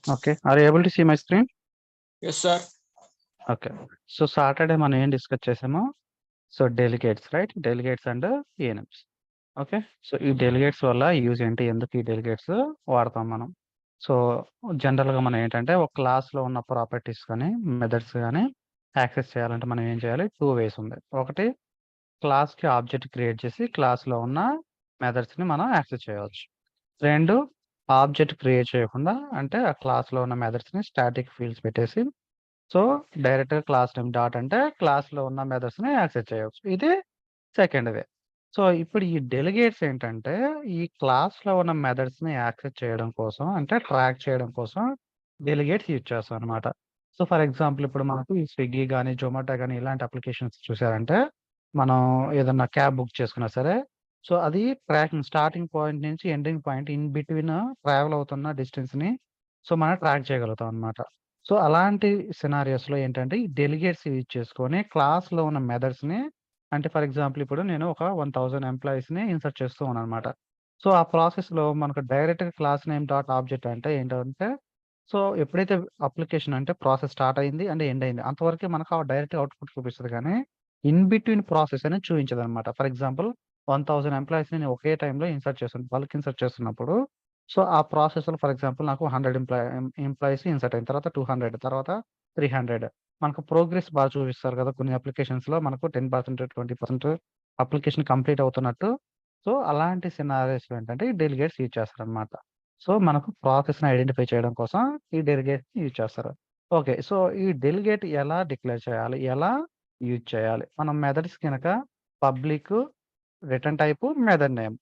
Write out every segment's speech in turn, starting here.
Okay. Are you able to see my screen? Yes, sir. Okay. So Saturday మనం ఏం discuss చేసామో so delegates right delegates and enums. Okay. So ఈ delegates వల్ల use ఏంటి, ఎందుకు ఈ డెలిగేట్స్ వాడతాం మనం? సో జనరల్గా మనం ఏంటంటే ఒక క్లాస్లో ఉన్న ప్రాపర్టీస్ కానీ మెథడ్స్ కానీ యాక్సెస్ చేయాలంటే మనం ఏం చేయాలి? 2 వేస్ ఉంది. ఒకటి క్లాస్కి ఆబ్జెక్ట్ క్రియేట్ చేసి క్లాస్లో ఉన్న మెథడ్స్ని మనం యాక్సెస్ చేయవచ్చు. 2 ఆబ్జెక్ట్ క్రియేట్ చేయకుండా అంటే ఆ క్లాస్లో ఉన్న మెథడ్స్ని స్టాటిక్ ఫీల్డ్స్ పెట్టేసి సో డైరెక్ట్‌గా క్లాస్ నేమ్ డాట్ అంటే క్లాస్‌లో ఉన్న మెథడ్స్‌ని యాక్సెస్ చేయవచ్చు. ఇది సెకండ్ వే. సో ఇప్పుడు ఈ డెలిగేట్స్ ఏంటంటే ఈ క్లాస్‌లో ఉన్న మెథడ్స్‌ని యాక్సెస్ చేయడం కోసం అంటే ట్రాక్ చేయడం కోసం డెలిగేట్స్ యూజ్ చేస్తాం అనమాట. సో ఫర్ ఎగ్జాంపుల్ ఇప్పుడు మనకు ఈ స్విగ్గీ గాని, జొమాటో గాని ఇలాంటి అప్లికేషన్స్ చూసారంటే మనం ఏదన్నా క్యాబ్ బుక్ చేసుకున్నా సరే సో అది ట్రాకింగ్ స్టార్టింగ్ పాయింట్ నుంచి ending point in between travel అవుతున్న డిస్టెన్స్‌ని సో మనం ట్రాక్ చేయగలుగుతాం అనమాట. సో అలాంటి సినారియోస్‌లో ఏంటంటే ఈ డెలిగేట్స్ యూజ్ చేసుకొని క్లాస్‌లో ఉన్న మెథడ్స్‌ని అంటే ఫర్ ఎగ్జాంపుల్ ఇప్పుడు నేను ఒక 1000 ఎంప్లాయీస్‌ని ఇన్సర్ట్ చేస్తూ ఉన్నాననమాట. సో ఆ ప్రాసెస్‌లో మనకు డైరెక్ట్‌గా క్లాస్ నేమ్ డాట్ ఆబ్జెక్ట్ అంటే ఏంటంటే సో ఎప్పుడైతే అప్లికేషన్ అంటే ప్రాసెస్ స్టార్ట్ అయింది అండ్ ఎండ్ అయింది అంతవరకే మనకు ఆ డైరెక్ట్ అవుట్‌పుట్ చూపిస్తది కానీ ఇన్ బిట్వీన్ ప్రాసెస్ అనేది చూయించదనమాట. ఫర్ ఎగ్జాంపుల్ 1000 ఎంప్లాయీస్‌ని నేను ఒకే టైమ్‌లో ఇన్సర్ట్ చేశాను. బల్క్ ఇన్సర్ట్ చేస్తున్నప్పుడు సో ఆ ప్రాసెస్‌లో ఫర్ ఎగ్జాంపుల్ నాకు 100 ఎంప్లాయీస్ ఇన్సర్ట్ అయిన తర్వాత 200 తర్వాత 300 మనకు ప్రోగ్రెస్ బాగా చూపిస్తారు కదా! కొన్ని అప్లికేషన్స్‌లో మనకు 10%, 20% అప్లికేషన్ కంప్లీట్ అవుతున్నట్టు. సో అలాంటి సినారియోస్‌లో ఏంటంటే ఈ డెలిగేట్స్ యూజ్ చేస్తారనమాట. సో మనకు ప్రాసెస్‌ని ఐడెంటిఫై చేయడం కోసం ఈ డెలిగేట్స్‌ని యూజ్ చేస్తారు. ఓకే. సో ఈ డెలిగేట్ ఎలా డిక్లేర్ చేయాలి? ఎలా యూజ్ చేయాలి? మనం మెథడ్స్ గనక public, return type, method name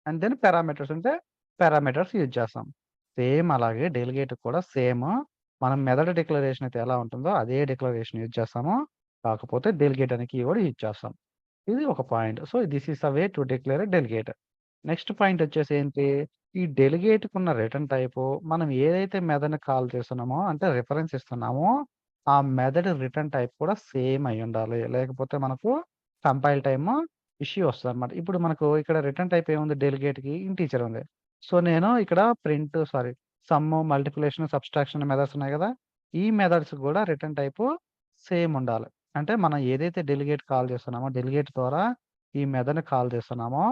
and then parameters ఉంటే పారామీటర్స్ యూజ్ చేస్తాం. సేమ్ అలాగే డెలిగేట్ కూడా సేమ్ మనం మెథడ్ డిక్లరేషన్ అయితే ఎలా ఉంటుందో అదే డిక్లరేషన్ యూజ్ చేస్తాము. కాకపోతే డెలిగేట్ అనే కీవర్డ్ యూజ్ చేస్తాం. ఇది ఒక point. So this is the way to declare a delegate. Next point వచ్చేసి ఏంటి? ఈ డెలిగేట్‌కున్న రిటర్న్ టైపు మనం ఏదైతే మెథడ్‌ని కాల్ చేస్తున్నామో అంటే రిఫరెన్స్ ఇస్తున్నామో ఆ మెథడ్ రిటర్న్ టైప్ కూడా సేమ్ అయ్యుండాలి. లేకపోతే మనకు కంపైల్ టైమ్ ఇష్యూ వస్తదనమాట. ఇప్పుడు మనకు ఇక్కడ రిటర్న్ టైప్ ఏముంది డెలిగేట్‌కి ఇంటీజర్ ఉంది. సో నేను ఇక్కడ సమ్, మల్టిప్లికేషన్, సబ్‌స్ట్రాక్షన్ మెథడ్స్ ఉన్నాయి గదా! ఈ మెథడ్స్ గూడా రిటర్న్ టైపు సేమ్ ఉండాలి. అంటే మనం ఏదైతే డెలిగేట్ కాల్ చేస్తున్నామో డెలిగేట్ ద్వారా ఈ మెథడ్‌ని కాల్ చేస్తున్నామో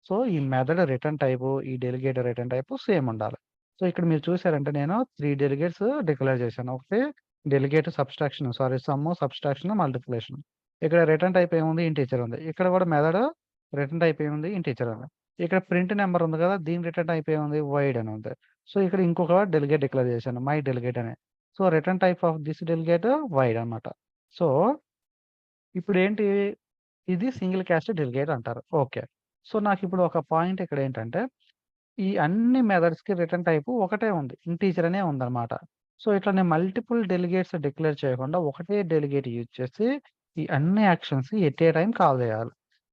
సో ఈ మెథడ్ రిటర్న్ టైపు, ఈ డెలిగేట్ రిటర్న్ టైపు సేమ్ ఉండాలి. సో ఇక్కడ మీరు చూసారంటే నేను 3 డెలిగేట్స్ డిక్లేర్ చేశాను. ఒకటి డెలిగేట్ సమ్, సబ్‌స్ట్రాక్షన్, మల్టిప్లికేషన్. ఇక్కడ రిటర్న్ టైప్ ఏముంది? ఇంటిజర్ ఉంది. ఇక్కడ కూడా మెథడ్ రిటర్న్ టైప్ ఏముంది? ఇంటిజర్ ఉంది. ఇక్కడ ప్రింట్ నంబర్ ఉంది కదా! దీని రిటర్న్ టైప్ ఏముంది? వైడ్ అని ఉంది. సో ఇక్కడ ఇంకొక డెలిగేట్ డిక్లేర్ చేశాను. మై డెలిగేట్ అని. So return type of this delegate wide అన్నమాట. సో ఇప్పుడేంటి ఇది సింగిల్ క్యాస్ట్ డెలిగేట్ అంటారు. ఓకే. సో నాకిప్పుడు ఒక పాయింట్ ఇక్కడ ఏంటంటే ఈ అన్ని మెథడ్స్‌కి రిటర్న్ టైప్ ఒకటే ఉంది. ఇంటిజర్ అనే ఉందన్నమాట. సో ఇట్లా నేను మల్టిపుల్ డెలిగేట్స్ డిక్లేర్ చేయకుండా ఒకటే డెలిగేట్ యూజ్ చేసి ఈ అన్ని actions at a time call చేయాలి.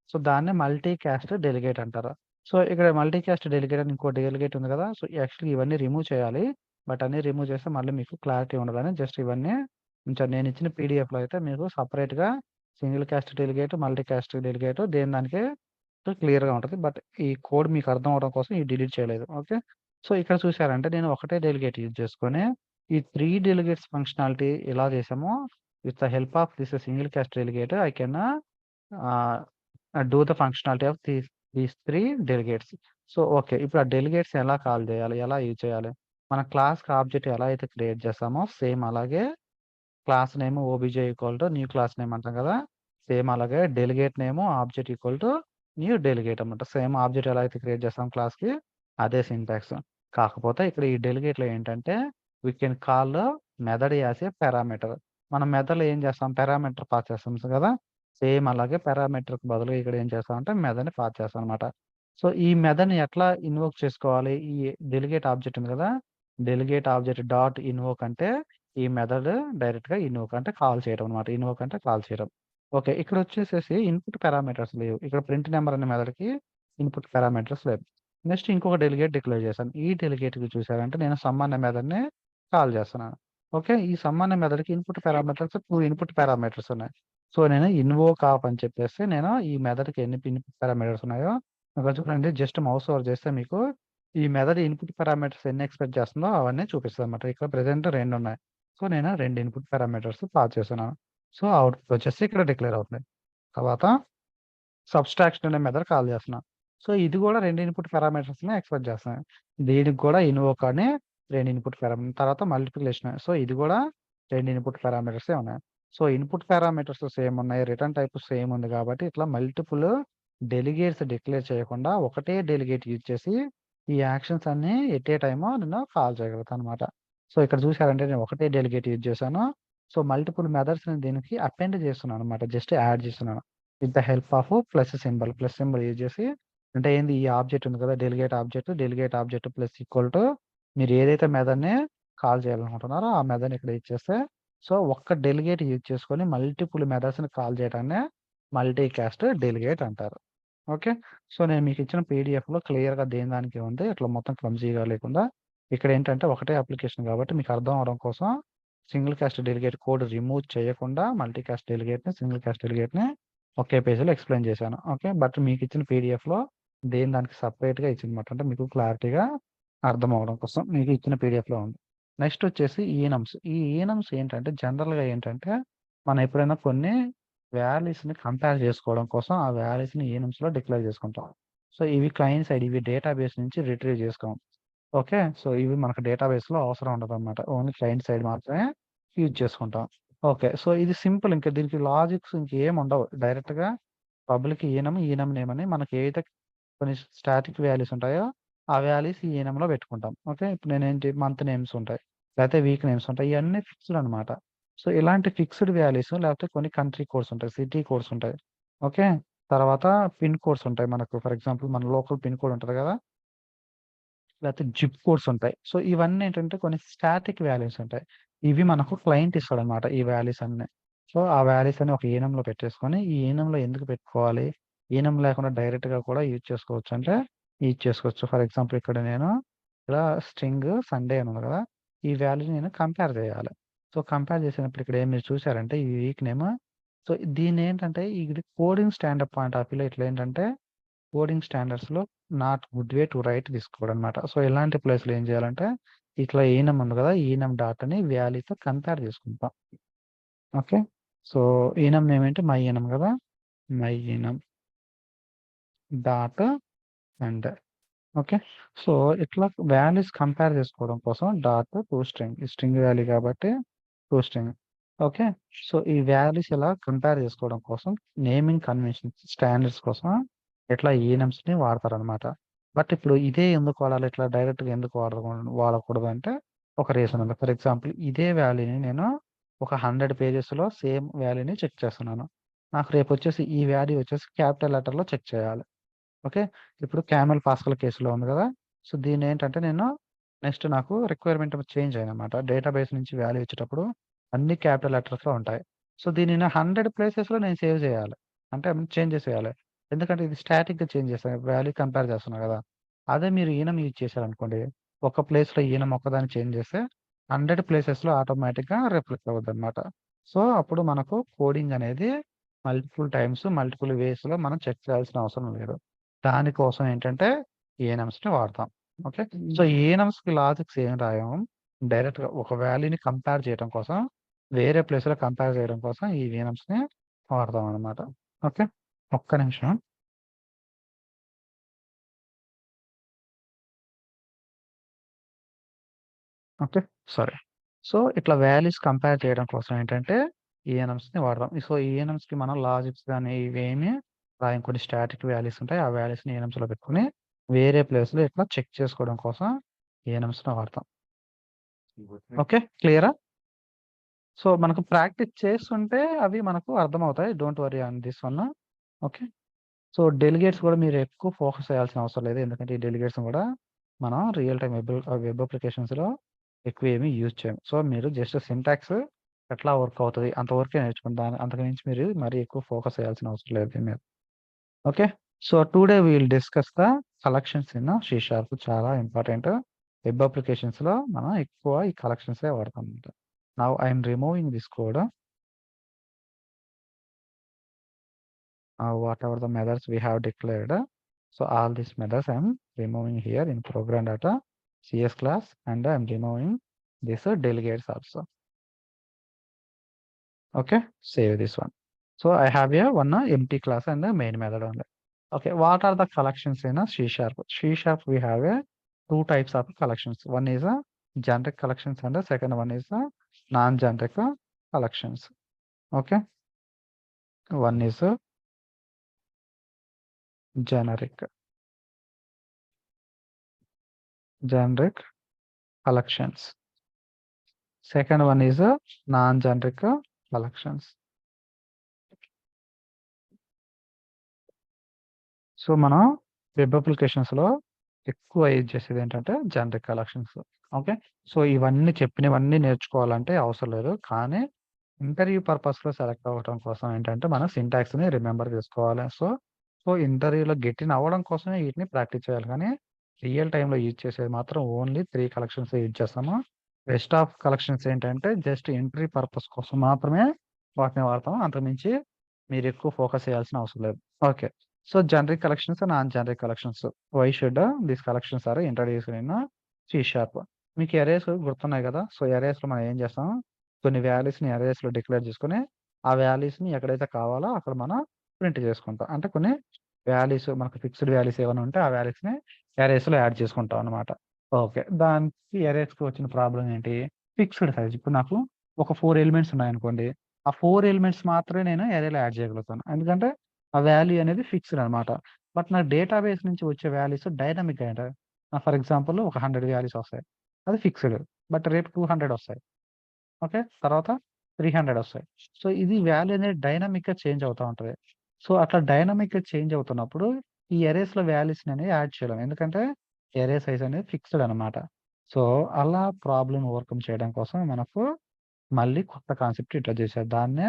సో దాన్నే మల్టీ కాస్ట్ డెలిగేట్ అంటారు. సో ఇక్కడ మల్టీ కాస్ట్ డెలిగేట్ అని ఇంకో డెలిగేట్ ఉంది కదా! సో యాక్చువల్లీ ఇవన్నీ రిమూవ్ చేయాలి. బట్ అన్నీ రిమూవ్ చేస్తే మళ్ళీ మీకు క్లారిటీ ఉండదని జస్ట్ ఇవన్నీ ఉంచాను. నేనిచ్చిన పీడీఎఫ్‌లో అయితే మీకు సెపరేట్‌గా single cast delegate, multi cast delegate దేని దానికే క్లియర్‌గా ఉంటది. బట్ ఈ కోడ్ మీకు అర్థం అవ్వడం కోసం ఇది డిలీట్ చేయలేదు. ఓకే. సో ఇక్కడ చూసారంటే నేను ఒకటే డెలిగేట్ యూజ్ చేసుకొని ఈ 3 డెలిగేట్స్ ఫంక్షనాలిటీ ఎలా చేసామో with the help of this single cast delegate I can ah, do the functionality of these 3 delegates. So okay. ఇప్పుడు ఆ డెలిగేట్స్ ఎలా కాల్ చేయాలి? ఎలా యూజ్ చేయాలి? మన క్లాస్‌కి ఆబ్జెక్ట్ ఎలా అయితే క్రియేట్ చేసామో సేమ్ అలాగే class name OBJ equal to new class name అంటాం కదా! సేమ్ అలాగే delegate name object equal to new delegate అన్నమాట. సేమ్ ఆబ్జెక్ట్ ఎలా అయితే క్రియేట్ చేస్తాం క్లాస్‌కి అదే సింటాక్స్. కాకపోతే ఇక్కడ ఈ డెలిగేట్‌లో ఏంటంటే we can call method as a parameter. మనం మెథడ్‌లో ఏం చేస్తాం పారామీటర్ పాస్ చేస్తాం కదా! సేమ్ అలాగే పారామీటర్‌కి బదులుగా ఇక్కడ ఏం చేస్తామంటే మెథడ్‌ని పాస్ చేస్తాం అన్నమాట. సో ఈ మెథడ్‌ని ఎట్లా ఇన్వోక్ చేసుకోవాలి? ఈ డెలిగేట్ ఆబ్జెక్ట్ ఉంది కదా! డెలిగేట్ ఆబ్జెక్ట్ డాట్ ఇన్వోక్ అంటే ఈ మెథడ్ డైరెక్ట్‌గా ఇన్వోక్ అంటే కాల్ చేయడం అన్నమాట. ఇన్వోక్ అంటే కాల్ చేయడం. ఓకే. ఇక్కడొచ్చేసేసి ఇన్‌పుట్ పారామీటర్స్ లేవు. ఇక్కడ ప్రింట్ నంబర్ అనే మెథడ్‌కి ఇన్‌పుట్ పారామీటర్స్ లేవు. నెక్స్ట్ ఇంకొక డెలిగేట్ డిక్లేర్ చేశాను. ఈ డెలిగేట్‌కి చూసారంటే నేను సమ్ అనే మెథడ్‌ని కాల్ చేస్తున్నాను. ఓకే. ఈ సమ్ అనే మెథడ్‌కి ఇన్‌పుట్ పారామీటర్స్ 2 ఇన్‌పుట్ పారామీటర్స్ ఉన్నాయి. సో నేను ఇన్వోక్ ఆఫ్ అని చెప్పేసి నేను ఈ మెథడ్‌కి ఎన్ని ఇన్‌పుట్ పారామీటర్స్ ఉన్నాయో ఇక్కడ చూడండి జస్ట్ మౌస్ ఓవర్ చేస్తే మీకు ఈ మెథడ్ ఇన్పుట్ పారామీటర్స్ ఎన్ని ఎక్స్‌పెక్ట్ చేస్తుందో అవన్నీ చూపిస్తదనమాట. ఇక్కడ ప్రెజెంట్ 2 ఉన్నాయి. సో, నేను 2 ఇన్పుట్ పారామీటర్స్ పాస్ చేస్తున్నాను. సో, అవుట్‌పుట్ వచ్చేసి ఇక్కడ డిక్లేర్ అవుతుంది. తర్వాత సబ్‌స్ట్రాక్షన్ అనే మెథడ్ కాల్ చేస్తున్నా. సో, ఇది కూడా 2 ఇన్పుట్ పారామీటర్స్‌ని ఎక్స్‌పెక్ట్ చేస్తున్నాను. దీనికి కూడా ఇన్వోక్ అని 2 ఇన్పుట్ తర్వాత మల్టిప్లికేషన్. సో, ఇది కూడా 2 ఇన్పుట్ పారామీటర్సే ఉన్నాయి. సో, ఇన్పుట్ పారామీటర్స్ సేమ్ ఉన్నాయి. రిటర్న్ టైప్ సేమ్ ఉంది కాబట్టి ఇట్లా మల్టిపుల్ డెలిగేట్స్ డిక్లేర్ చేయకుండా ఒకటే డెలిగేట్ యూజ్ చేసి ఈ యాక్షన్స్ అన్నీ ఎట్ ఏ టైమ్ నేను కాల్ చేయగలుగుతాననమాట. సో, ఇక్కడ చూసారంటే నేను ఒకటే డెలిగేట్ యూజ్ చేశాను. సో, మల్టిపుల్ మెథడ్స్‌ని దీనికి అపెండ్ చేస్తున్నాననమాట. జస్ట్ యాడ్ చేస్తున్నాను. With the help of plus symbol. Plus symbol use చేసి అంటే ఏంది ఈ ఆబ్జెక్ట్ ఉంది కదా! Delegate object plus equal to మీరు ఏదైతే మెథడ్‌ని కాల్ చేయాలనుకుంటున్నారో ఆ మెథడ్‌ని ఇక్కడ ఇచ్చేస్తే సో, ఒక్క డెలిగేట్ యూజ్ చేసుకొని మల్టిపుల్ మెథడ్స్‌ని కాల్ చేయడాన్నే మల్టీ కాస్ట్ డెలిగేట్ అంటారు. ఓకే. సో, నేను మీకు ఇచ్చిన పీడీఎఫ్‌లో క్లియర్‌గా దేని దానికి ఉంది. ఇట్లా మొత్తం క్లమ్జీగా లేకుండా ఇక్కడేంటంటే ఒకటే అప్లికేషన్ కాబట్టి మీకు అర్థం అవ్వడం కోసం single cast delegate code remove చేయకుండా మల్టీ కాస్ట్ డెలిగేట్‌ని, సింగిల్ కాస్ట్ డెలిగేట్‌ని ఒకే పేజ్‌లో ఎక్స్‌ప్లెయిన్ చేశాను. ఓకే. బట్ మీకిచ్చిన పీడీఎఫ్‌లో దేని దానికి సెపరేట్‌గా ఇచ్చిందన్నమాట. అంటే మీకు క్లారిటీగా అర్థం అవ్వడం కోసం మీకు ఇచ్చిన పీడీఎఫ్‌లో ఉంది. నెక్స్ట్ వచ్చేసి ఈనమ్స్. ఈ ఈనమ్స్ ఏంటంటే జనరల్‌గా ఏంటంటే మనం ఎప్పుడైనా కొన్ని వాల్యూస్‌ని కంపేర్ చేసుకోవడం కోసం ఆ వాల్యూస్‌ని ఈనమ్స్‌లో డిక్లేర్ చేసుకుంటాం. సో, ఇవి క్లయింట్ సైడ్ ఇవి డేటాబేస్ నుంచి రిట్రీవ్ చేసుకోం. ఓకే. సో, ఇవి మనకు డేటాబేస్‌లో అవసరం ఉండదన్నమాట. ఓన్లీ క్లయింట్ సైడ్ మాత్రమే యూజ్ చేసుకుంటాం. ఓకే. సో, ఇది సింపుల్ ఇంక దీనికి లాజిక్స్ ఇంకేమి ఉండవు. డైరెక్ట్‌గా పబ్లిక్ ఈనమ్, ఈనమ్ నేమ్ అని మనకి ఏదైతే కొన్ని స్టాటిక్ వాల్యూస్ ఉంటాయో, ఆ వాల్యూస్ ఈ ఈనమ్‌లో పెట్టుకుంటాం. ఓకే. ఇప్పుడు నేనేంటి మంత్ నేమ్స్ ఉంటాయి. లేకపోతే వీక్ నేమ్స్ ఉంటాయి. ఇయన్నీ ఫిక్స్‌డ్ అనమాట. సో, ఇలాంటి ఫిక్స్‌డ్ వాల్యూస్ లేకపోతే కొన్ని కంట్రీ కోడ్స్ ఉంటాయి. సిటీ కోడ్స్ ఉంటాయి. ఓకే. తర్వాత పిన్ కోడ్స్ ఉంటాయి మనకు. ఫర్ ఎగ్జాంపుల్ మన లోకల్ పిన్ కోడ్ ఉంటది కదా! లేకపోతే జిప్ కోడ్స్ ఉంటాయి. సో, ఇవన్నీ ఏంటంటే కొన్ని స్టాటిక్ వాల్యూస్ ఉంటాయి. ఇవి మనకు క్లయింట్ ఇస్తాడనమాట ఈ వాల్యూస్ అన్నీ. సో, ఆ వాల్యూస్ అన్ని ఒక ఈనమ్‌లో పెట్టేసుకొని, ఈ ఈనమ్‌లో ఎందుకు పెట్టుకోవాలి? ఈనమ్ లేకుండా డైరెక్ట్‌గా కూడా యూజ్ చేసుకోవచ్చు అంటే, యూజ్ చేసుకోవచ్చు. ఫర్ ఎగ్జాంపుల్ ఇక్కడ నేను ఇక్కడ స్ట్రింగ్ సండే అని ఉంది కదా! ఈ వాల్యూని నేను కంపేర్ చేయాలి. సో, కంపేర్ చేసినప్పుడు ఇక్కడ మీరు చూసారంటే ఈ వీక్ నేమ్ సో, దీన్నేంటంటే ఇది కోడింగ్ స్టాండర్డ్ పాయింట్ ఆఫ్ వ్యూలో ఇట్లేంటంటే కోడింగ్ స్టాండర్డ్స్‌లో not good way to write this code అనమాట. సో, ఇలాంటి ప్లేస్‌లో ఏం చేయాలంటే, ఇట్లా ఈనమ్ ఉంది కదా! ఈనమ్ డాట్‌ని వాల్యూతో కంపేర్ చేసుకుంటాం. ఓకే. సో, ఈనమ్ నేమ్ ఏంటి? మై ఈనమ్ కదా! My enum dot and okay. So, ఇట్లా వాల్యూస్ కంపేర్ చేసుకోవడం కోసం డాట్ టు స్ట్రింగ్. ఈ స్ట్రింగ్ వాల్యూ కాబట్టి టు స్ట్రింగ్. ఓకే. సో, ఈ వాల్యూస్ ఇలా కంపేర్ చేసుకోవడం కోసం నేమింగ్ కన్వెన్షన్స్ స్టాండర్డ్స్ కోసం ఇట్లా ఈనమ్స్‌ని వాడతారనమాట. బట్ ఇప్పుడు ఇదే ఎందుకు వాడాలి? ఇట్లా డైరెక్ట్‌గా ఎందుకు వాడకూడదు అంటే ఒక రీజన్ ఉంది. ఫర్ ఎగ్జాంపుల్ ఇదే వాల్యూని నేను ఒక 100 పేజెస్‌లో సేమ్ వాల్యూని చెక్ చేస్తున్నాను. నాకు రేపొచ్చేసి ఈ వాల్యూ వచ్చేసి క్యాపిటల్ లెటర్‌లో చెక్ చేయాలి. ఓకే. ఇప్పుడు క్యామెల్ పాస్కల్ కేస్‌లో ఉంది గదా! సో, దీన్నేంటంటే నేను నెక్స్ట్ నాకు రిక్వైర్మెంట్ చేంజ్ అయిందనమాట. డేటాబేస్ నుంచి వాల్యూ ఇచ్చేటప్పుడు అన్ని క్యాపిటల్ లెటర్స్‌లో ఉంటాయి. సో, దీన్ని నేను 100 ప్లేసెస్‌లో నేను సేవ్ చేయాలి. అంటే చేంజ్ చేసేయాలి. ఎందుకంటే ఇది స్టాటిక్‌గా చేంజ్ చేస్తాను. వాల్యూ కంపేర్ చేస్తున్నా గదా! అదే మీరు ఈనమ్ యూజ్ చేశారనుకోండి. ఒక ప్లేస్‌లో ఈనమ్ ఒక్కదాన్ని చేంజ్ చేస్తే 100 ప్లేసెస్‌లో ఆటోమేటిక్‌గా రిఫ్లెక్ట్ అవుద్దనమాట. సో, అప్పుడు మనకు కోడింగ్ అనేది మల్టిపుల్ టైమ్స్, మల్టిపుల్ వేస్‌లో మనం చెక్ చేయాల్సిన అవసరం లేదు. దానికోసం ఏంటంటే ఈఎన్ఎమ్స్‌ని వాడతాం. ఓకే. సో, ఈఎన్ఎమ్స్‌కి లాజిక్స్ ఏం రాయము. డైరెక్ట్‌గా ఒక వాల్యూని కంపేర్ చేయడం కోసం, వేరే ప్లేస్‌లో కంపేర్ చేయడం కోసం ఈ ఈఎన్ఎమ్స్‌ని వాడతామనమాట. ఓకే. ఒక్క నిమిషం. ఓకే. సారీ. సో, ఇట్లా వాల్యూస్ కంపేర్ చేయడం కోసం ఏంటంటే ఈఎన్ఎమ్స్‌ని వాడతాం. సో, ఈఎన్ఎమ్స్‌కి మనం లాజిక్స్ గాని ఇవేమి రాయం. కొన్ని స్టాటిక్ వాల్యూస్ ఉంటాయి. ఆ వాల్యూస్‌ని ఈఎన్ఎమ్స్‌లో పెట్టుకొని వేరే ప్లేస్‌లో ఇట్లా చెక్ చేసుకోవడం కోసం ఈఎన్ఎమ్స్‌ని వాడతాం. ఓకే. క్లియరా? సో, మనకు ప్రాక్టీస్ చేస్తుంటే అవి మనకు అర్థమవుతాయి. Don't worry on this one. Okay. So, delegates కూడా మీరు ఎక్కువ ఫోకస్ చేయాల్సిన అవసరం లేదు. ఎందుకంటే ఈ డెలిగేట్స్‌ని కూడా మనం రియల్ టైమ్ వెబ్ అప్లికేషన్స్‌లో ఎక్కువ ఏమి యూజ్ చేయము. సో, మీరు జస్ట్ సింటాక్స్ ఎట్లా వర్క్ అవుతది అంతవరకే నేర్చుకోండి. అంతకు మించి మీరు మరీ ఎక్కువ ఫోకస్ చేయాల్సిన అవసరం లేదు దీని మీద. Okay. So, today we will discuss the collections in C sharp చాలా ఇంపార్టెంట్. వెబ్ అప్లికేషన్స్‌లో మనం ఎక్కువ ఈ కలెక్షన్సే వాడతామన్నమాట. Now I am removing this code. Whatever the methods we have declared. So all these methods I'm removing here in program data CS class, and I'm removing this delegates also. Okay, save this one. So I have here one empty class and the main method only. Okay, what are the collections in a C#? C# we have a two types of collections. One is a generic collections and the second one is a non-generic collections. Okay, one is a generic collections. Second one is a non-generic collections. So మనం web అప్లికేషన్స్లో ఎక్కువ use చేసేది ఏంటంటే generic collections. Okay, so ఇవన్నీ చెప్పినవన్నీ నేర్చుకోవాలంటే అవసరం లేదు, కానీ ఇంటర్వ్యూ పర్పస్లో సెలెక్ట్ అవ్వడం కోసం ఏంటంటే మనం సింటాక్స్ని రిమెంబర్ చేసుకోవాలి. సో సో ఇంటర్వ్యూలో గెట్టిన్ అవ్వడం కోసమే వీటిని ప్రాక్టీస్ చేయాలి, కానీ రియల్ టైంలో యూజ్ చేసేది మాత్రం ఓన్లీ 3 కలెక్షన్స్ యూజ్ చేస్తాము. రెస్ట్ ఆఫ్ కలెక్షన్స్ ఏంటంటే జస్ట్ ఎంట్రీ పర్పస్ కోసం మాత్రమే వాటిని వాడతాము, అంతకుమించి మీరు ఎక్కువ ఫోకస్ చేయాల్సిన అవసరం లేదు. Okay, so generic collections and non-generic collections. Why should these collections are introduced in C#? మీకు అరేస్ గుర్తున్నాయి కదా. సో అరేస్లో మనం ఏం చేస్తాం, కొన్ని వాల్యూస్ని అరేస్లో డిక్లేర్ చేసుకుని ఆ వాల్యూస్ని ఎక్కడైతే కావాలో అక్కడ మనం ప్రింట్ చేసుకుంటాం. అంటే కొన్ని వాల్యూస్ మనకు ఫిక్స్డ్ వాల్యూస్ ఏమైనా ఉంటే ఆ వాల్యూస్ని అరేస్లో యాడ్ చేసుకుంటాం అనమాట. ఓకే, దానికి అరేస్కి వచ్చిన ప్రాబ్లం ఏంటి, ఫిక్స్డ్ సైజ్. ఇప్పుడు నాకు ఒక 4 ఎలిమెంట్స్ ఉన్నాయనుకోండి, ఆ 4 ఎలిమెంట్స్ మాత్రమే నేను అరేలో యాడ్ చేయగలుగుతాను, ఎందుకంటే ఆ వాల్యూ అనేది ఫిక్స్డ్ అనమాట. బట్ నాకు డేటాబేస్ నుంచి వచ్చే వాల్యూస్ డైనమిక్‌గా ఉంటాయి. ఫర్ ఎగ్జాంపుల్ ఒక 100 వాల్యూస్ వస్తాయి, అది ఫిక్స్డ్. బట్ రేపు 200 వస్తాయి. ఓకే, తర్వాత 300 వస్తాయి. సో ఇది వాల్యూ అనేది డైనమిక్‌గా చేంజ్ అవుతా ఉంటది. సో అట్లా డైనమిక్‌గా చేంజ్ అవుతున్నప్పుడు ఈ అరేస్‌లో వాల్యూస్‌ని అనేవి యాడ్ చేయలేం, ఎందుకంటే అరే సైజ్ అనేది ఫిక్స్డ్ అనమాట. సో అలా ప్రాబ్లమ్ ఓవర్‌కమ్ చేయడం కోసం మనకు మళ్ళీ కొత్త కాన్సెప్ట్ ఇంట్రొడ్యూస్ చేశారు. దాన్నే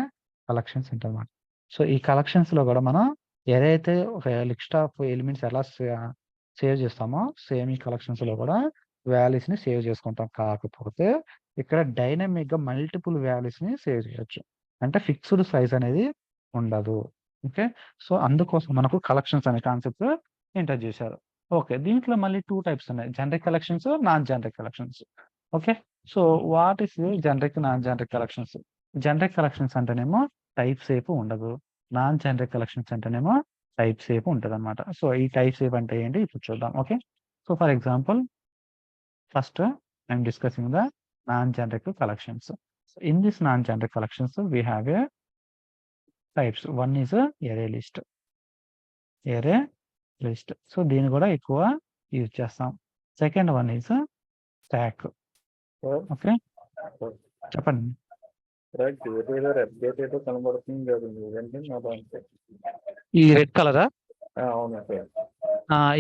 కలెక్షన్స్ అంటారన్నమాట. సో ఈ కలెక్షన్స్‌లో గూడా మనం ఏదైతే ఒక లిస్ట్ ఆఫ్ ఎలిమెంట్స్ ఎలా సేవ్ చేస్తామో సేమ్ ఈ కలెక్షన్స్‌లో కూడా వాల్యూస్‌ని సేవ్ చేసుకుంటాం. కాకపోతే ఇక్కడ డైనమిక్‌గా మల్టిపుల్ వాల్యూస్‌ని సేవ్ చేయొచ్చు. అంటే ఫిక్స్డ్ సైజ్ అనేది ఉండదు. ఓకే, సో అందుకోసం మనకు కలెక్షన్స్ అనే కాన్సెప్ట్ ఇంట్రొడ్యూస్ చేశారు. ఓకే, దీంట్లో మళ్ళీ 2 టైప్స్ ఉన్నాయి, generic collections, non generic collections. Okay, so what is generic, non generic collections? Generic collections అంటేనేమో టైప్ సేపు ఉండదు. నాన్ జనరిక్ కలెక్షన్స్ అంటేనేమో టైప్ సేపు ఉంటదన్నమాట. సో ఈ టైప్ సేప్ అంటే ఏంటి ఇప్పుడు చూద్దాం. Okay, so for example first I'm discussing the non generic collections. In this non generic collections we have a types. One is ఎరే list. ఎరే list, so దీన్ని కూడా ఎక్కువ యూజ్ చేస్తాం. Second one is stock. Okay, చెప్పండి. ఈ red కలరా?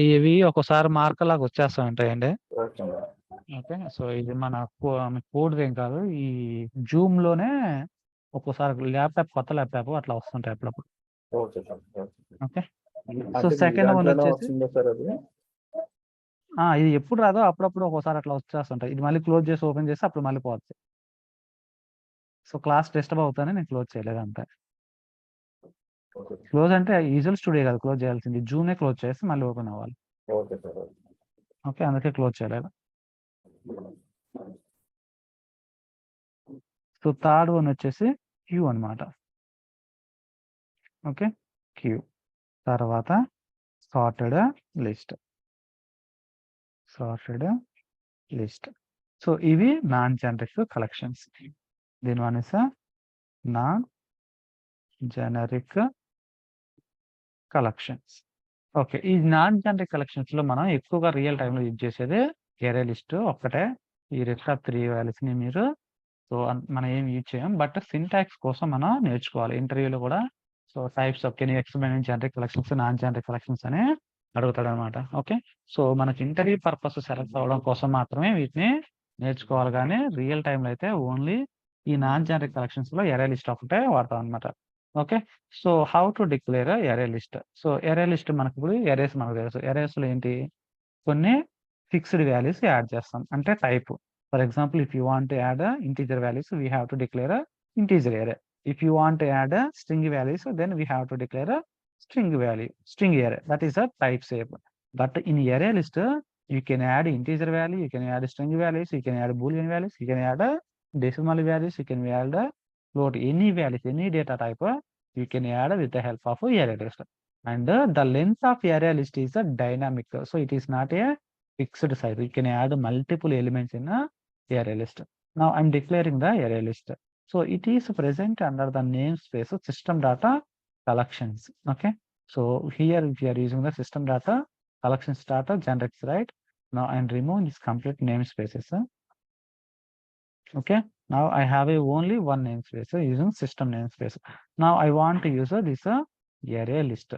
ఇవి ఒక్కోసారి marker లాగా వచ్చేస్తా ఉంటాయండి. ఓకే, సో ఇది మన కోడ్ ఏం కాదు, ఈ జూమ్ లోనే ఒక్కోసారి ల్యాప్టాప్, కొత్త ల్యాప్టాప్ అట్లా వస్తుంటాయి అప్పుడప్పుడు. ఓకే, సో సెకండ్ వన్ వచ్చేసి ఇది ఎప్పుడు రాదో అప్పుడప్పుడు ఒక్కోసారి అట్లా వచ్చేస్తుంటాయి. ఇది మళ్ళీ క్లోజ్ చేసి ఓపెన్ చేసి అప్పుడు మళ్ళీ పోవచ్చు. సో క్లాస్ డిస్టర్బ్ అవుతానే నేను క్లోజ్ చేయలేదు అంతే. క్లోజ్ అంటే విజువల్ స్టూడియో కాదు క్లోజ్ చేయాల్సింది, జూమే క్లోజ్ చేసి మళ్ళీ ఓపెన్ అవ్వాలి. ఓకే, అందుకే క్లోజ్ చేయలేదు. సో థర్డ్ వన్ వచ్చేసి క్యూ అనమాట. ఓకే, క్యూ తర్వాత సార్టెడ్ లిస్ట్. సో ఇవి నాన్ జనరిక్ కలెక్షన్స్. దీని one is non generic collections. Okay, ఈ నాన్ జనరిక్ కలెక్షన్స్ లో మనం ఎక్కువగా రియల్ టైంలో యూజ్ చేసేది ఎరే లిస్ట్ ఒక్కటే. ఈ రెస్ట్ ఆఫ్ 3 వాల్యూస్ని మీరు సో మనం ఏం యూజ్ చేయం, బట్ సింటాక్స్ కోసం మనం నేర్చుకోవాలి ఇంటర్వ్యూలో కూడా. So types of can you explain generic collections, non generic collections అని అడుగుతాడు అనమాట. ఓకే, సో మనకి ఇంటర్వ్యూ పర్పస్ సెలెక్ట్ అవ్వడం కోసం మాత్రమే వీటిని నేర్చుకోవాలి, కానీ రియల్ టైంలో అయితే ఓన్లీ ఈ నాన్ జనరిక్ కలెక్షన్స్ లో ఎరే లిస్ట్ ఒకటే వాడతాం అనమాట. Okay, so how to declare ఎరే list. So ఎరే list మనకు ఇప్పుడు ఎరేస్ మనకు తెలుసు. ఎరేస్ లో ఏంటి, కొన్ని ఫిక్స్డ్ వాల్యూస్ యాడ్ చేస్తాం, అంటే type. For example if you want to add integer values we have to declare integer array. If you want to add string values then we have to declare string value, string array. That is a type shape. But in array list, you can add integer value, you can add string values, you can add boolean values, you can add decimal values, you can add float, any values, any data type, you can add with the help of array list. And the length of array list is a dynamic, so it is not a fixed size. You can add multiple elements in a array list. Now I'm declaring the array list. So it is present under the namespace system data collections. Okay. So here if you are using the system data collections data generates, right? Now I'm removing this complete namespaces. Okay. Now I have only one namespace using system namespace. Now I want to use this array list.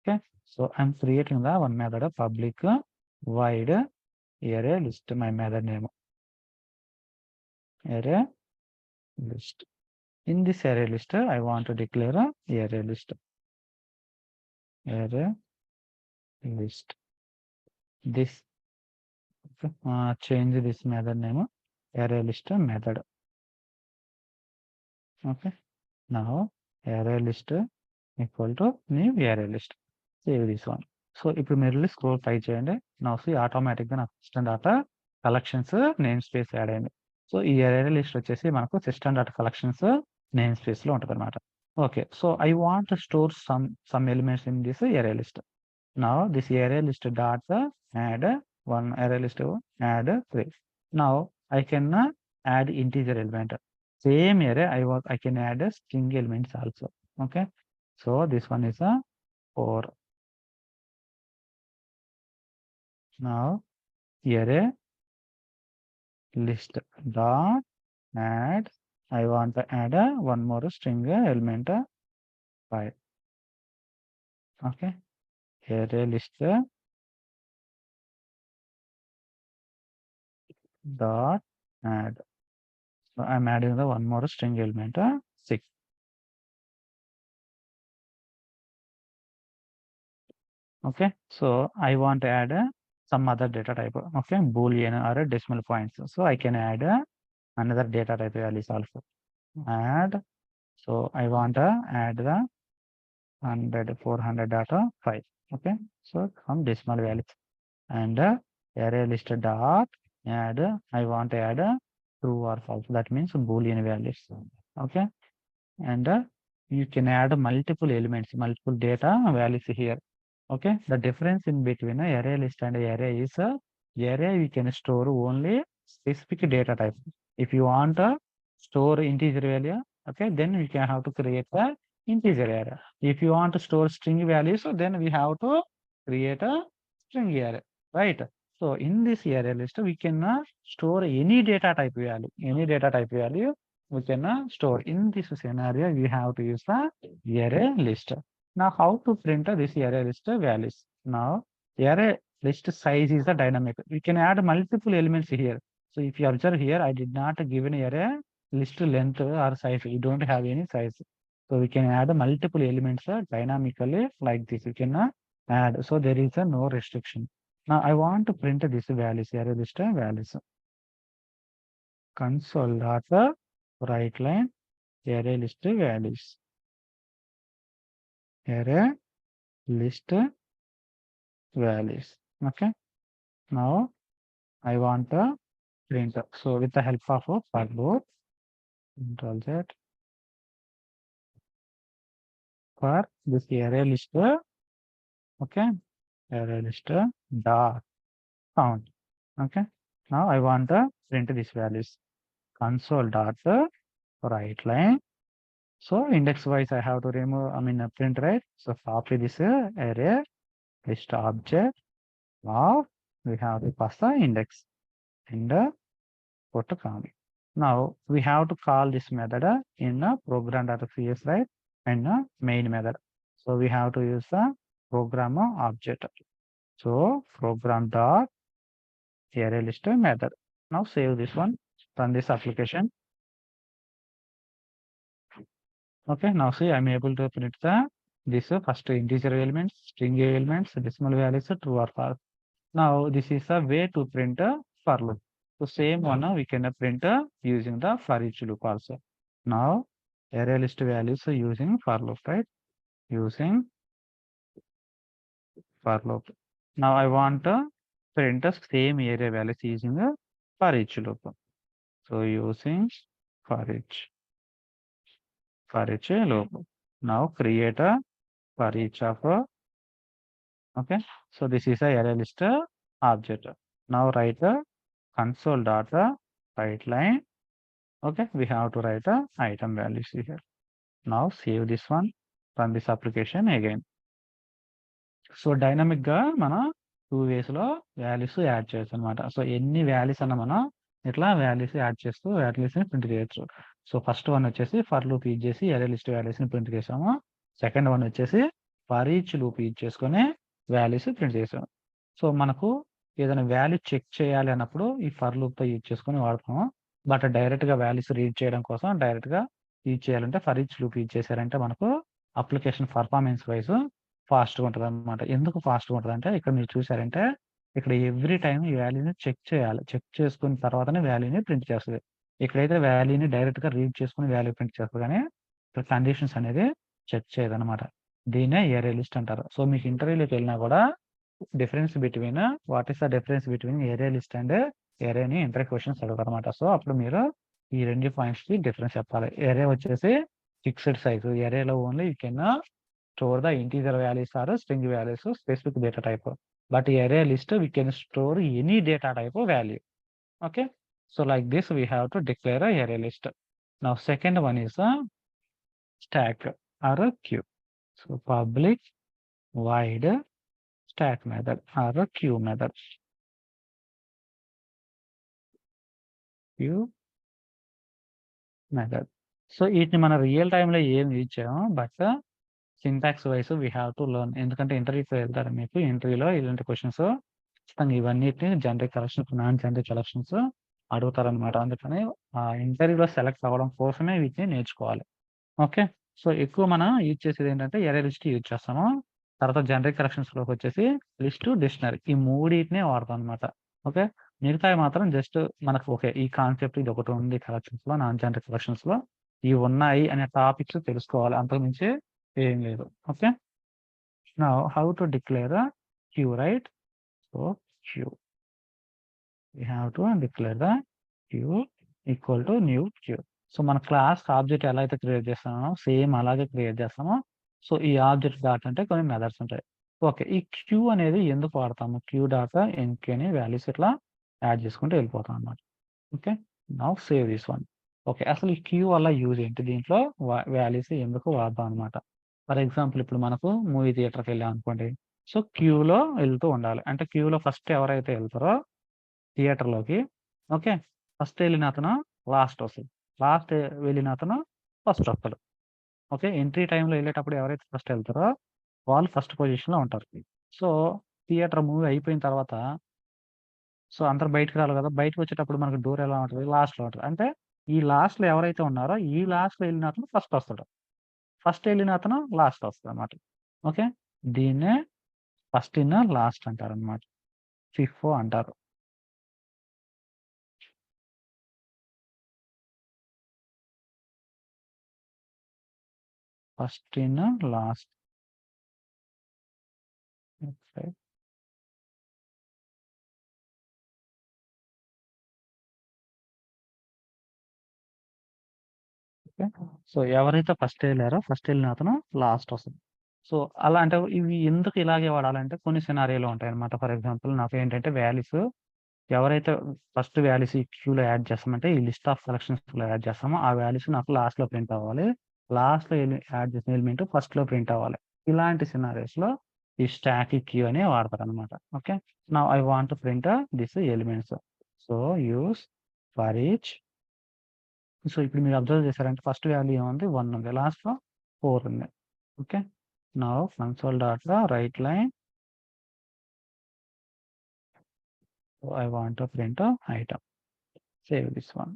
Okay. So I'm creating the one method public void array list, my method name array list. In this array list, I want to declare a array list. Array list. This change this method name array list method. Okay. Now array list equal to new array list. Save this one. So if you merely scroll page and now see automatic గా system data collections namespace add అయింది. So ఈ array list వచ్చేసి మనకు system data collections namespace లో ఉంటుంది అనమాట. Okay, so I want to store some elements in this array list. Now this array list dot add one array list add 3. Now I can add integer element. Same array I can add string elements also. Okay, so this one is a 4. Now array list dot add, I want to add one more string element 5. Okay, array list dot add. So I'm adding the one more string element 6. Okay, so I want to add some other data type. Okay, boolean or decimal points. So I can add another data type values also. Add. So I want to add the 100 400 data 5. Okay, so some decimal values and array list dot add. I want to add true or false. That means boolean values. Okay, and you can add multiple elements, multiple data values here. Okay, the difference in between array list and array is array we can store only specific data type. If you want to store integer value, okay, then we can have to create the integer array. If you want to store string values, so then we have to create a string array, right? So in this array list, we can store any data type value, we can store. In this scenario, we have to use the array list. Now, how to print this array list values? Now, array list size is a dynamic. We can add multiple elements here. So, if you observe here, I did not give an array list length or size. We don't have any size. So, we can add multiple elements dynamically like this. We can add. So, there is no restriction. Now, I want to print this values, array list values. Console dot right line array list values. Array list values. Okay, now I want to print. So with the help of for loop, Control Z, for this array list, okay, array list dot count. Okay, now I want to print these values. Console dot right line. So index wise I have to remove, print, right? So copy this array list object. Now we have to pass the index and put a comma. Now we have to call this method in a program.cs, right? And a main method. So we have to use the program object. So program dot array list method. Now save this one, run this application. Okay, now see I'm able to print this first integer elements, string elements, decimal values, true or false. Now this is a way to print a for loop. So same one we can print using the for each loop also. Now array list values using for loop, right? Using for loop. Now I want to print the same area values using a for each loop. So using for each loop. Now create a for each of okay. So this is a array list object. Now write a console dot write line. Okay, we have to write a item values here. Now save this one, run this application again. So డైనమిక్‌గా మనం 2 వేస్‌లో values add చేయొచ్చనమాట. So ఎన్ని values అన్నా మనం ఇట్లా values add చేస్తూ వాల్యూస్‌ని print చేయొచ్చు. So first one వచ్చేసి ఫర్ లూప్ యూజ్ చేసి అరే లిస్ట్ వాల్యూస్‌ని ప్రింట్ చేసాము. సెకండ్ వన్ వచ్చేసి ఫర్ ఈచ్ లూప్ యూజ్ చేసుకొని వాల్యూస్ ప్రింట్ చేసాము. సో మనకు ఏదైనా వాల్యూ చెక్ చేయాలి అన్నప్పుడు ఈ ఫర్ లూప్‌తో యూజ్ చేసుకొని వాడతాము. బట్ డైరెక్ట్‌గా వాల్యూస్ రీడ్ చేయడం కోసం డైరెక్ట్‌గా యూజ్ చేయాలంటే ఫర్ ఈచ్ లూప్ యూజ్ చేశారంటే మనకు అప్లికేషన్ పర్ఫార్మెన్స్ వైస్ ఫాస్ట్‌గా ఉంటదనమాట. ఎందుకు ఫాస్ట్‌గా ఉంటదంటే ఇక్కడ మీరు చూసారంటే ఇక్కడ ఎవ్రీ టైమ్ ఈ వాల్యూని చెక్ చేయాలి. చెక్ చేసుకున్న తర్వాతనే వాల్యూని ప్రింట్ చేస్తది. ఇక్కడైతే వాల్యూని డైరెక్ట్‌గా రీడ్ చేసుకొని వాల్యూ ప్రింట్ చేస్తది గానీ, ఇక్కడ కండిషన్స్ అనేది చెక్ చేయదనమాట. దీన్నే అరే లిస్ట్ అంటారు. సో మీకు ఇంటర్వ్యూలోకి వెళ్ళినా కూడా difference between what is the difference between అరే లిస్ట్ అండ్ అరే అని ఇంటర్వ్యూ క్వెషన్స్ అడుగుతారనమాట. సో అప్పుడు మీరు ఈ 2 పాయింట్స్‌కి డిఫరెన్స్ చెప్పాలి. అరే వచ్చేసి ఫిక్స్డ్ సైజ్. అరేలో only you can store the integer values or string values of specific data type. But array list we can store any data type of value. Okay. So like this we have to declare a array list. Now second one is a stack or a queue. So public void stack method or a queue method. Queue method. So వీటిని మన real టైంలో ఏం use చేయము but syntax wise we have to learn. ఎందుకంటే ఇంటర్వ్యూకి వెళ్తారు మీకు ఇంటర్వ్యూలో ఇలాంటి క్వశ్చన్స్ ఖచ్చితంగా ఇవన్నిటిని generic collections non generic collections అడుగుతారనమాట. అందుకని ఇంటర్వ్యూలో సెలెక్ట్ అవ్వడం కోసమే వీటిని నేర్చుకోవాలి. ఓకే. సో ఎక్కువ మనం యూజ్ చేసేది ఏంటంటే అరే లిస్ట్ యూజ్ చేస్తాము. తర్వాత జనరిక్ కలెక్షన్స్‌లోకి వచ్చేసి లిస్ట్, డిక్షనరీ ఈ మూడిటినే వాడతాం అనమాట. ఓకే. మిగతావి మాత్రం జస్ట్ మనకు ఓకే. ఈ కాన్సెప్ట్ ఇది ఒకటి ఉంది కలెక్షన్స్‌లో నాన్ జనరిక్ కలెక్షన్స్‌లో ఇవి ఉన్నాయి అనే టాపిక్స్ తెలుసుకోవాలి. అంతకు మించి ఏం లేదు. Okay. Now how to declare a queue, right? So queue. We have to declare the queue equal to new queue. So మన క్లాస్ ఆబ్జెక్ట్ ఎలా అయితే క్రియేట్ చేస్తామో సేమ్ అలాగే క్రియేట్ చేస్తామో సో ఈ ఆబ్జెక్ట్ డాట్ అంటే కొన్ని మెథడ్స్ ఉంటాయి. ఓకే. ఈ క్యూ అనేది ఎందుకు వాడతాము? క్యూ డాట్ ఎన్క్యూ అనే వాల్యూస్ ఇట్లా యాడ్ చేసుకుంటూ వెళ్ళిపోతాం అన్నమాట. Okay. Now save this one. Okay. అసలు ఈ క్యూ వల్ల యూజ్ ఏంటి? దీంట్లో వాల్యూస్ ఎందుకు వాడతాం అనమాట. ఫర్ ఎగ్జాంపుల్ ఇప్పుడు మనకు మూవీ థియేటర్‌కి వెళ్ళాం అనుకోండి. సో క్యూలో వెళ్తూ ఉండాలి. అంటే క్యూలో ఫస్ట్ ఎవరైతే వెళ్తారో థియేటర్‌లోకి ఓకే. ఫస్ట్ వెళ్ళిన అతను లాస్ట్ వస్తది. లాస్ట్ వెళ్ళిన అతను ఫస్ట్ వస్తాడు. ఓకే. ఎంట్రీ టైమ్‌లో వెళ్ళేటప్పుడు ఎవరైతే ఫస్ట్ వెళ్తారో వాళ్ళు ఫస్ట్ పొజిషన్‌లో ఉంటారు. సో థియేటర్ మూవీ అయిపోయిన తర్వాత సో అందరూ బయటికి రావాలి కదా! బయటకొచ్చేటప్పుడు మనకు డోర్ ఎలా ఉంటది? లాస్ట్‌లో ఉంటది. అంటే ఈ లాస్ట్‌లో ఎవరైతే ఉన్నారో ఈ లాస్ట్‌లో వెళ్ళిన అతను ఫస్ట్ వస్తాడు. ఫస్ట్ వెళ్ళిన అతను లాస్ట్ వస్తాడన్నమాట. ఓకే. దీన్నే ఫస్ట్ ఇన్ లాస్ట్ అంటారన్నమాట. ఫిఫో అంటారు. First in last. Okay. Okay. So ఎవరైతే ఫస్ట్ ఎళ్ళారో ఫస్ట్ ఎళ్ళిన అతను లాస్ట్ వస్తది. సో అలా అంటే ఇవి ఎందుకు ఇలాగే వాడాలంటే కొన్ని సినారియోలు ఉంటాయన్నమాట. ఫర్ ఎగ్జాంపుల్ నాకేంటంటే వాల్యూస్ ఎవరైతే ఫస్ట్ వాల్యూస్ ఈ క్యూలో యాడ్ చేస్తామంటే ఈ లిస్ట్ ఆఫ్ సెలక్షన్స్‌లో యాడ్ చేస్తామో ఆ వాల్యూస్ నాకు లాస్ట్‌లో ప్రింట్ అవ్వాలి. లాస్ట్‌లో యాడ్ చేసిన ఎలిమెంట్ ఫస్ట్‌లో ప్రింట్ అవ్వాలి. ఇలాంటి సినారియోస్‌లో ఈ స్టాటిక్ క్యూ అని వాడతారనమాట. Okay. Now I want to print this elements. So use for each. So ఇప్పుడు మీరు అబ్జర్వ్ చేశారంటే ఫస్ట్ వాల్యూ ఏముంది? 1 ఉంది. లాస్ట్‌లో 4 ఉంది. Okay. Now console dot right line. I want to print a item. Save this one.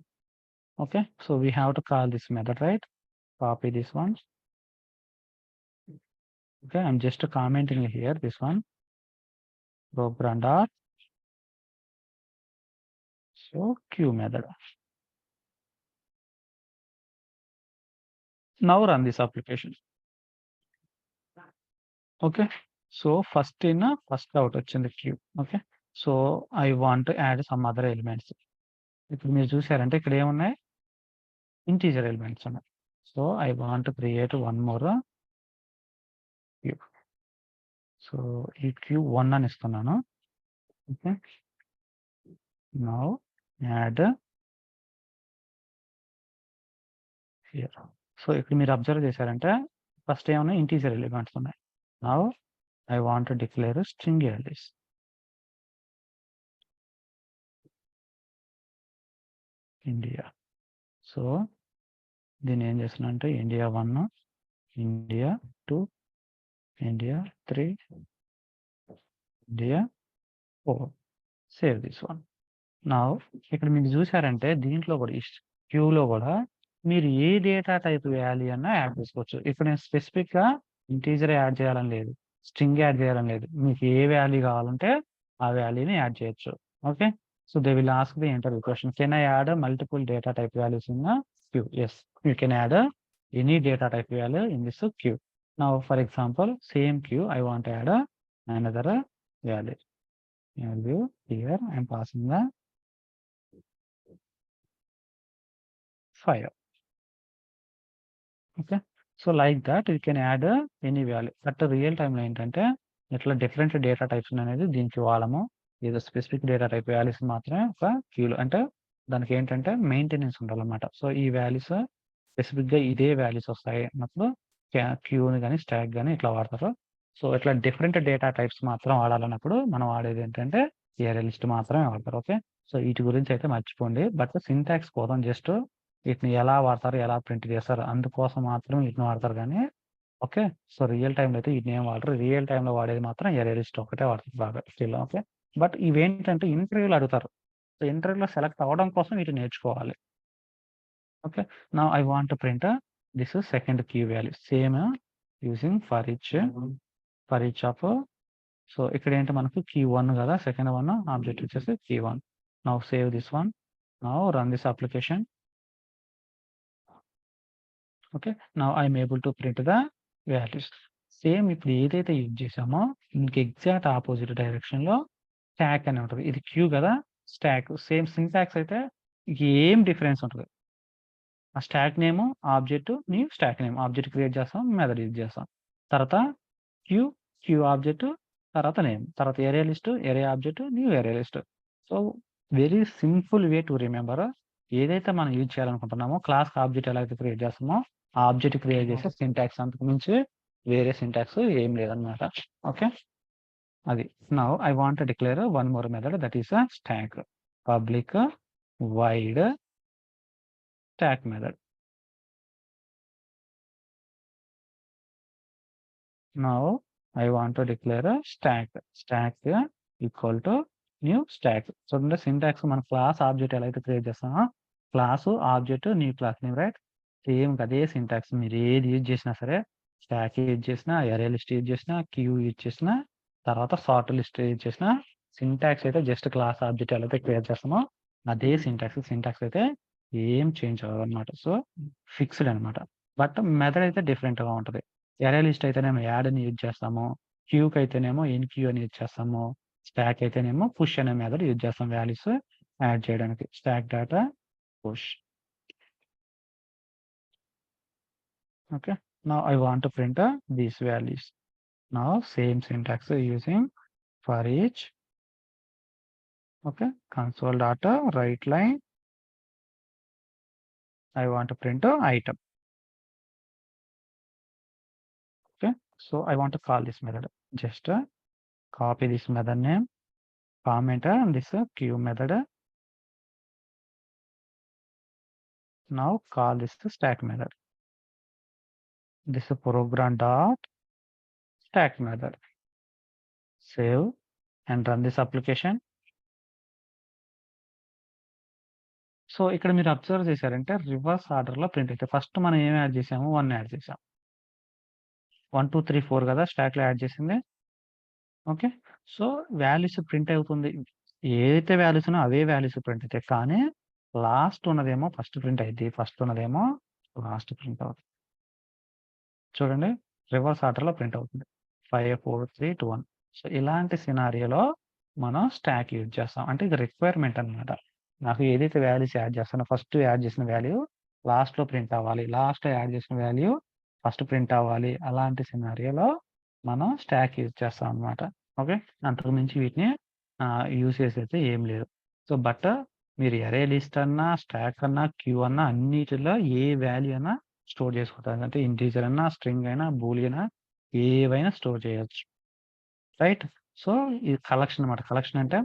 Okay. So we have to call this method, right? Copy this one. Okay. I'm just commenting here this one. Program dot. So queue method. Now run this application. Okay. So first out వచ్చింది queue. Okay. So I want to add some other elements. ఇప్పుడు మీరు చూసారంటే ఇక్కడ ఏమున్నాయి? Integer elements ఉన్నాయి. So I want to create one more queue. So ఈ queue 1 అని ఇస్తున్నాను. Okay. Now add here. So ఇక్కడ మీరు అబ్జర్వ్ చేశారంటే ఫస్ట్ ఏమన్నా ఇంటీజర్ ఎలిమెంట్స్ ఉన్నాయి. Now I want to declare string values. India. So దీన్ని ఏం చేస్తున్నా అంటే India 1, India 2, India 3, India 4. Save this one. Now ఇక్కడ మీరు చూసారంటే దీంట్లో కూడా ఈ క్యూలో కూడా మీరు ఏ డేటా టైప్ వేయాలి అన్నా యాడ్ చేసుకోవచ్చు. ఇక్కడ నేను స్పెసిఫిక్‌గా ఇంటీజర్ యాడ్ చేయాలని లేదు. స్ట్రింగ్ యాడ్ చేయాలని లేదు. మీకు ఏ వాల్యూ కావాలంటే ఆ వాల్యూని యాడ్ చేయొచ్చు. Okay. So they will ask the interview question. Can I add multiple data type values in queue? Yes. You can add any data type value in this queue. Now for example same queue I want to add another value. Value here I am passing the 5. Okay. So like that you can add any value. But real టైమ్‌లో ఏంటంటే ఇట్లా different data types అనేది దీనికి వాడము. ఏదో specific data type values మాత్రమే ఒక క్యూలో అంటే దానికి ఏంటంటే మెయింటెనెన్స్ ఉండాలన్నమాట. సో ఈ వాల్యూస్ స్పెసిఫిక్‌గా ఇదే వాల్యూస్ వస్తాయి అన్నప్పుడు క్యూని గాని, స్టాక్ గాని ఇట్లా వాడతారు. సో ఇట్లా డిఫరెంట్ డేటా టైప్స్ మాత్రం వాడాలన్నప్పుడు మనం వాడేది ఏంటంటే అర్రే లిస్ట్ మాత్రమే వాడతారు. ఓకే. సో వీటి గురించి అయితే మర్చిపోండి. బట్ సింటాక్స్ కోసం జస్ట్ వీటిని ఎలా వాడతారు? ఎలా ప్రింట్ చేస్తారు? అందుకోసం మాత్రం వీటిని వాడతారు గానీ, ఓకే. సో రియల్ టైమ్‌లో అయితే వీటిని ఏం వాడరు. రియల్ టైమ్‌లో వాడేది మాత్రం అర్రే లిస్ట్ ఒక్కటే వాడతారు బాగా స్టిల్. ఓకే. బట్ ఇవేంటంటే ఇంటర్వ్యూలో అడుగుతారు. సో ఇంటర్వ్యూలో సెలెక్ట్ అవ్వడం కోసం వీటిని నేర్చుకోవాలి. Okay. Now I want to print this second key value. Same using for each of. So ఇక్కడేంటి మనకు కీ 1 కదా! సెకండ్ వన్ ఆబ్జెక్ట్ వచ్చేసి key 1. Now save this one. Now run this application. Okay. Now I am able to print the values. Same ఇప్పుడు ఏదైతే use చేసామో దీనికి exact opposite డైరెక్షన్‌లో stock అని ఉంటది. ఇది క్యూ కదా! స్టాక్. సేమ్ సింటాక్స్ అయితే ఏం డిఫరెన్స్ ఉంటది. ఆ stack name, object, new stack name. Object create చేస్తాం. మెథడ్ యూజ్ చేస్తాం. తర్వాత క్యూ, క్యూ ఆబ్జెక్ట్, తర్వాత నేమ్. తర్వాత array list, array object, new array list. So very simple way to remember. ఏదైతే మనం యూజ్ చేయాలనుకుంటున్నామో క్లాస్‌కి ఆబ్జెక్ట్ ఎలా అయితే క్రియేట్ చేస్తామో, ఆ ఆబ్జెక్ట్ క్రియేట్ చేసే సింటాక్స్ అంతకు మించి వేరే సింటాక్స్ ఏం లేదన్నమాట. ఓకే. అది. Now I want to declare one more method that is stock. Public wide stock method. Now I want to declare a stack. Stack equal to new stack. చూడండి syntax మన class object ఎలా అయితే create చేస్తామో class, object, new class name right. Same అదే syntax మీరు ఏది use చేసినా సరే స్టాక్ యూజ్ చేసినా, అర్రే లిస్ట్ యూజ్ చేసినా, క్యూ యూజ్ చేసినా, తర్వాత సార్ట్ లిస్ట్ యూజ్ చేసినా సింటాక్స్ అయితే జస్ట్ క్లాస్ ఆబ్జెక్ట్ ఎలా అయితే క్రియేట్ చేస్తామో అదే సింటాక్స్. సింటాక్స్ అయితే ఏం చేంజ్ అవ్వదన్నమాట. సో ఫిక్స్డ్ అనమాట. బట్ మెథడ్ అయితే డిఫరెంట్‌గా ఉంటది. అర్రే లిస్ట్ అయితేనేమో యాడ్‌ని యూజ్ చేస్తాము. క్యూకి అయితేనేమో ఇన్‌క్యూ అని యూజ్ చేస్తాము. స్టాక్ అయితేనేమో పుష్ అనే మెథడ్ యూజ్ చేస్తాం వాల్యూస్ యాడ్ చేయడానికి. Stock data push. Okay. Now I want to print these values. Now same syntax using for each. Okay. Console data right line. I want to print a item. Okay. So I want to call this method. Just copy this method name, comment on this queue method. Now call this stack method. This program dot stack method. Save and run this application. So ఇక్కడ మీరు observe చేశారంటే reverse ఆర్డర్‌లో print అయితే first మనం ఏం add చేసాము? 1 add చేసాం. 1, 2, 3, 4 కదా! స్టాక్‌లో యాడ్ చేసింది. ఓకే. సో వాల్యూస్ ప్రింట్ అవుతుంది. ఏదైతే వాల్యూస్ ఉన్నాయో అవే వాల్యూస్ ప్రింట్ అయితాయి. కానీ లాస్ట్ ఉన్నదేమో ఫస్ట్ ప్రింట్ అయిద్ది. ఫస్ట్ ఉన్నదేమో లాస్ట్ ప్రింట్ అవుతుంది. చూడండి రివర్స్ ఆర్డర్‌లో ప్రింట్ అవుతుంది. 5, 4, 3, 2, 1. సో ఇలాంటి సినారియోలో మనం స్టాక్ యూజ్ చేస్తాం. అంటే ఇది రిక్వైర్మెంట్ అనమాట. నాకు ఏదైతే వాల్యూస్ యాడ్ చేస్తానో ఫస్ట్ యాడ్ చేసిన వాల్యూ లాస్ట్‌లో ప్రింట్ అవ్వాలి. లాస్ట్‌లో యాడ్ చేసిన వాల్యూ ఫస్ట్ ప్రింట్ అవ్వాలి. అలాంటి సినారియోలో మనం స్టాక్ యూజ్ చేస్తాం అనమాట. ఓకే. అంతకు మించి వీటిని యూసేజ్ అయితే ఏం లేదు. సో బట్ మీరు అరే లిస్ట్ అన్నా, స్టాక్ అన్నా, క్యూ అన్నా అన్నిటిలో ఏ వాల్యూ అయినా స్టోర్ చేసుకుంటారు. అంటే ఇంటీజర్ అన్నా, స్ట్రింగ్ అయినా, బూలియన్ ఏవైనా స్టోర్ చేయొచ్చు. రైట్. సో ఇది కలెక్షన్ అనమాట. కలెక్షన్ అంటే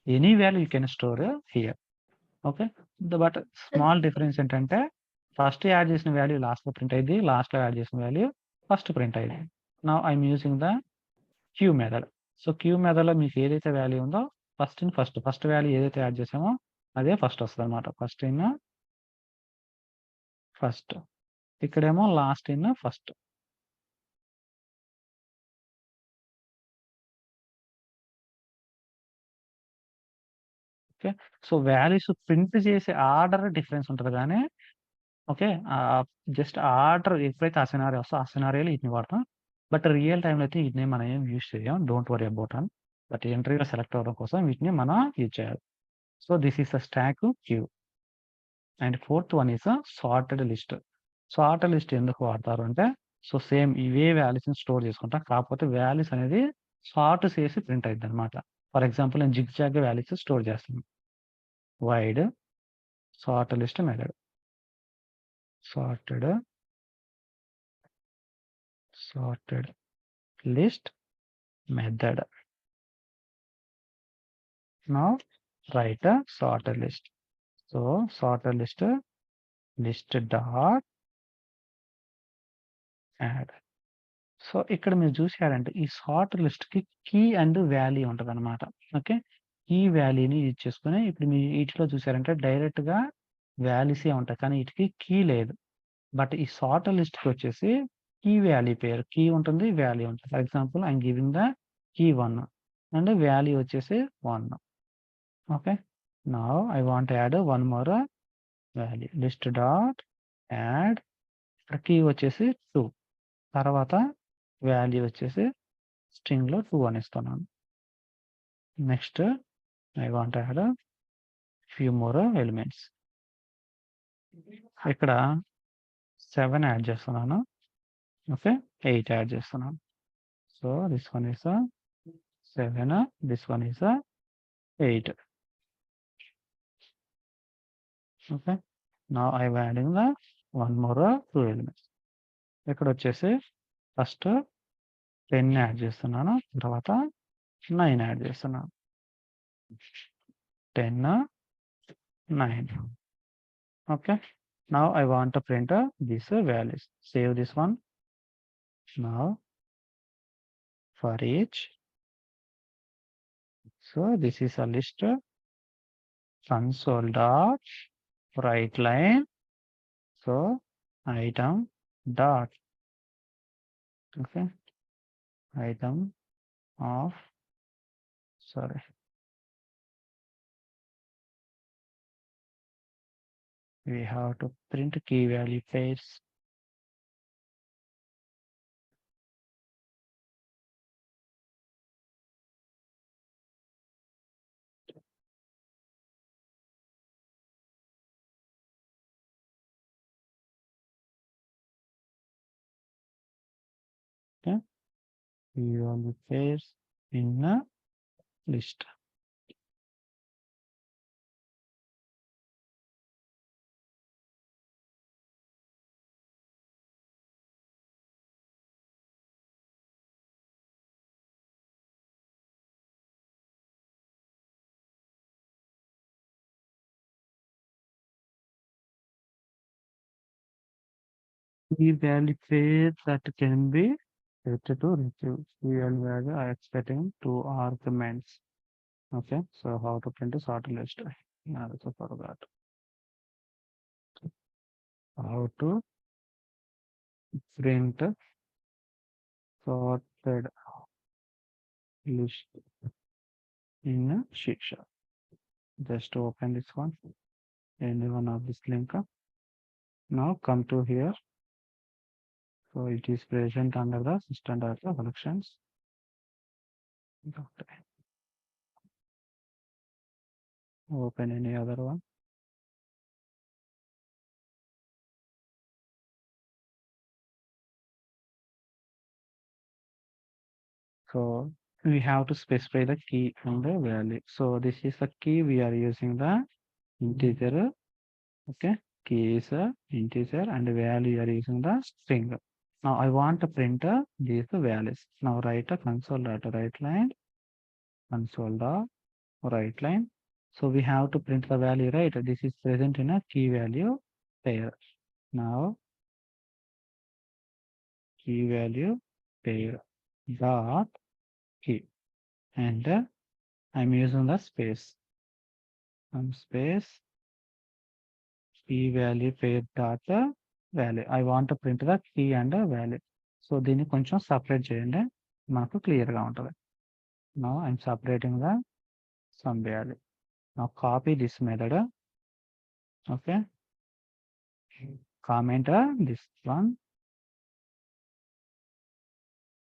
any value you can store here. Okay. But small difference ఏంటంటే ఫస్ట్ యాడ్ చేసిన వాల్యూ లాస్ట్‌లో ప్రింట్ అయ్యిద్ది. లాస్ట్‌లో యాడ్ చేసిన వాల్యూ ఫస్ట్ ప్రింట్ అయ్యిద్ది. Now I am using the queue method. So queue మెథడ్‌లో మీకు ఏదైతే వాల్యూ ఉందో ఫస్ట్ వాల్యూ ఏదైతే యాడ్ చేసామో అదే ఫస్ట్ వస్తదనమాట. First in first. ఇక్కడేమో last in first. Okay. So values print చేసే ఆర్డర్ డిఫరెన్స్ ఉంటది గానీ ఓకే. జస్ట్ ఆర్డర్ ఎప్పుడైతే ఆ సినారియో వస్తదో ఆ సినారియోలో వీటిని వాడతాం. బట్ రియల్ టైమ్‌లో అయితే వీటిని మనం ఏం యూజ్ చేయం. డోంట్ వరీ అబౌట్ అని. బట్ ఇంటర్వ్యూలో సెలెక్ట్ అవ్వడం కోసం వీటిని మనం యూజ్ చేయాలి. So this is the stack queue. And fourth one is sorted list. Sorted list ఎందుకు వాడతారు అంటే సో సేమ్ ఇవే వాల్యూస్‌ని స్టోర్ చేసుకుంటాం. కాకపోతే వాల్యూస్ అనేది సార్ట్ చేసి ప్రింట్ అయిద్దనమాట. ఫర్ ఎగ్జాంపుల్ నేను జిగ్‌జాగ్ వాల్యూస్ స్టోర్ చేస్తాను. Wide sorted list method. Sorted sorted list method. Now write a sorted list. So sorted list dot add. So ఇక్కడ మీరు చూసారంటే ఈ సార్ట్ లిస్ట్ కి కీ అండ్ వాల్యూ ఉంటదన్నమాట. Okay. Key వాల్యూని use చేసుకొని ఇప్పుడు మీ వీటిలో చూసారంటే డైరెక్ట్ గా వాల్యూసే ఉంటాయి. కానీ వీటికి కీ లేదు. బట్ ఈ సార్ట్ లిస్ట్ కి వచ్చేసి కీ వాల్యూ పేరు కీ ఉంటుంది, వాల్యూ ఉంటుంది. For example I am giving the key 1 and value వచ్చేసి 1. Okay. Now I want to add one more value. List dot add key వచ్చేసి 2. తర్వాత వాల్యూ వచ్చేసి స్ట్రింగ్ లో 2 అని ఇస్తున్నాను. Next I want add few more elements. ఇక్కడ 7 add చేస్తున్నాను. Okay. 8 add చేస్తున్నాను. So this one is 7, this one is 8. Okay. Now I adding the one more 2 elements. ఇక్కడ వచ్చేసి ఫస్ట్ 10 యాడ్ చేస్తున్నాను. తర్వాత 9 యాడ్ చేస్తున్నాను. 10, 9. Okay. Now I want to print these values. Save this one. Now for each. So this is a list. Console dot write line. So item dot. Okay. Item of sorry. We have to print key value pairs. Okay. Key value pairs in a list. Key value pair that can be set to receive. Key value are expecting 2 arguments. Okay, so how to print a sorted list? Yeah, so for that. How to print a sorted list in a Shiksha. Just open this one, any one of this link. Now come to here. So it is present under the system data collections. Okay. Open any other one. So we have to specify the key and the value. So this is the key. We are using the integer. Okay. Key is a integer and value you are using the string. Now I want to print these values. Now write a console.writeLine, console.writeLine. So we have to print the value, right? This is present in a key value pair. Now key value pair dot key, and I'm using the space. Space key value pair dot value. I want to print the key and the value. So దీన్ని కొంచెం separate చేయండి, మనకు clear గా ఉంటుంది. Now I'm separating the some value. Now copy this method. Okay. Comment this one.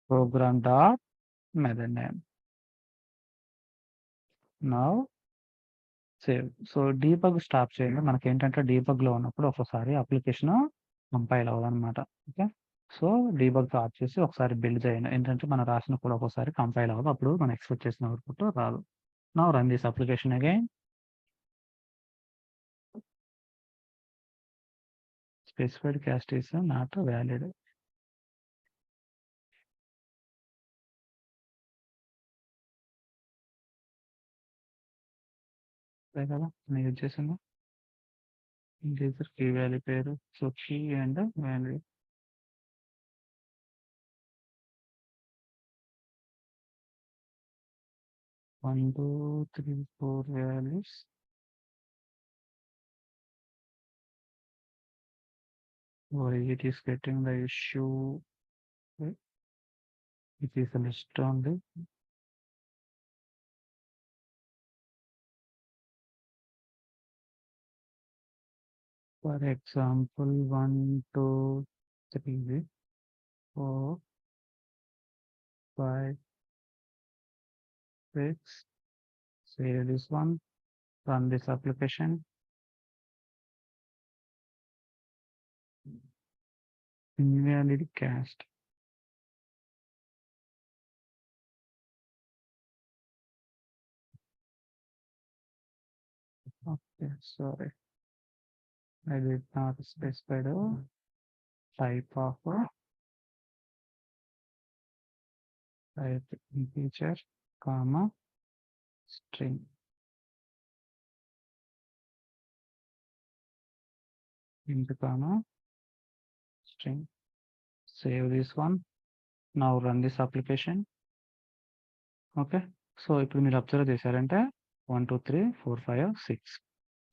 Program dot method name. Now save. So debug stop చేయండి. మనకి ఏంటంటే debug లో ఉన్నప్పుడు ఒకసారి అప్లికేషన్ కంపైల్ అవ్వదన్నమాట. ఓకే. సో డీబగ్ స్టాప్ చేసి ఒకసారి బిల్డ్ చేయండి. ఏంటంటే మనం రాసిన కూడా ఒకసారి కంపైల్ అవ్వదు. అప్పుడు మనం ఎక్స్పెక్ట్ చేసిన అవుట్పుట్ రాదు. Now run this application again. Specified cast is not valid. అదే కదా నేను యూజ్ చేసాను. ఇంటీజర్ కీ వాల్యూ పేరు. So key and value. One, two, three, four values. Why it is getting the issue? It is a list only. For example, 1, 2, 3, 4, 5, 6. Save this one. Run this application. Invalid cast. Okay, sorry. I did not specify the type of type integer, comma, string. Into comma, string. Save this one. Now run this application. Okay. So ఇప్పుడు మీరు observe చేశారంటే 1, 2, 3, 4, 5, 6.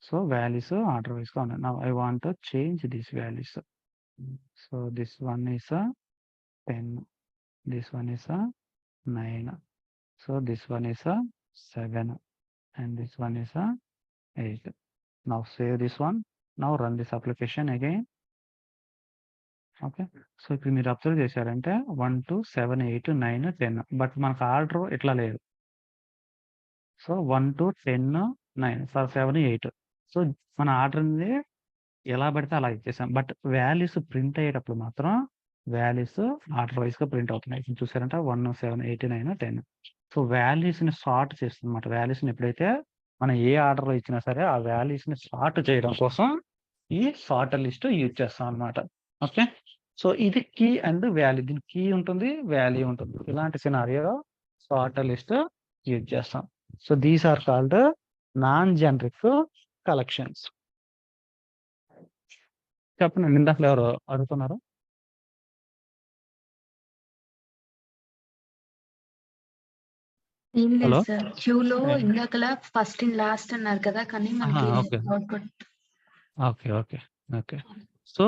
So values order wise గా ఉన్నాయి. Now I want to change these values. So this one is a 10. This one is a 9. So this one is a 7. And this one is a 8. Now save this one. Now run this application again. Okay. So ఇప్పుడు మీరు observe చేశారంటే 1, 2, 7, 8, 9, 10. But మనకు order ఇట్లా లేదు. So 1, 2, 10, 9, 7, 8. So మన order అనేది ఎలా పడితే అలా ఇచ్చేసాం. బట్ వాల్యూస్ ప్రింట్ అయ్యేటప్పుడు మాత్రం వాల్యూస్ ఆర్డర్ వైజ్ గా ప్రింట్ అవుతున్నాయి. ఇప్పుడు చూసారంటే 1, 7, 8, 9, 10. సో వాల్యూస్ ని సార్ట్ చేస్తుంది అనమాట. వాల్యూస్ ని ఎప్పుడైతే మనం ఏ ఆర్డర్ లో ఇచ్చినా సరే ఆ వాల్యూస్ ని సార్ట్ చేయడం కోసం ఈ సార్టర్ లిస్ట్ యూజ్ చేస్తాం అనమాట. ఓకే. సో ఇది కీ అండ్ వాల్యూ. దీనికి కీ ఉంటుంది, వాల్యూ ఉంటుంది. ఇలాంటి సినారియో సార్టర్ లిస్ట్ యూజ్ చేస్తాం. So these are called non generic collections. చెప్పండి, ఇందాక ఎవరు అడుగుతున్నారు? ఏం లేదు హలో. సార్, క్యూలో ఇందాకలా ఫస్ట్ ఇన్ లాస్ట్ అన్నారు కదా, కానీ మనకి okay output. Okay okay okay. So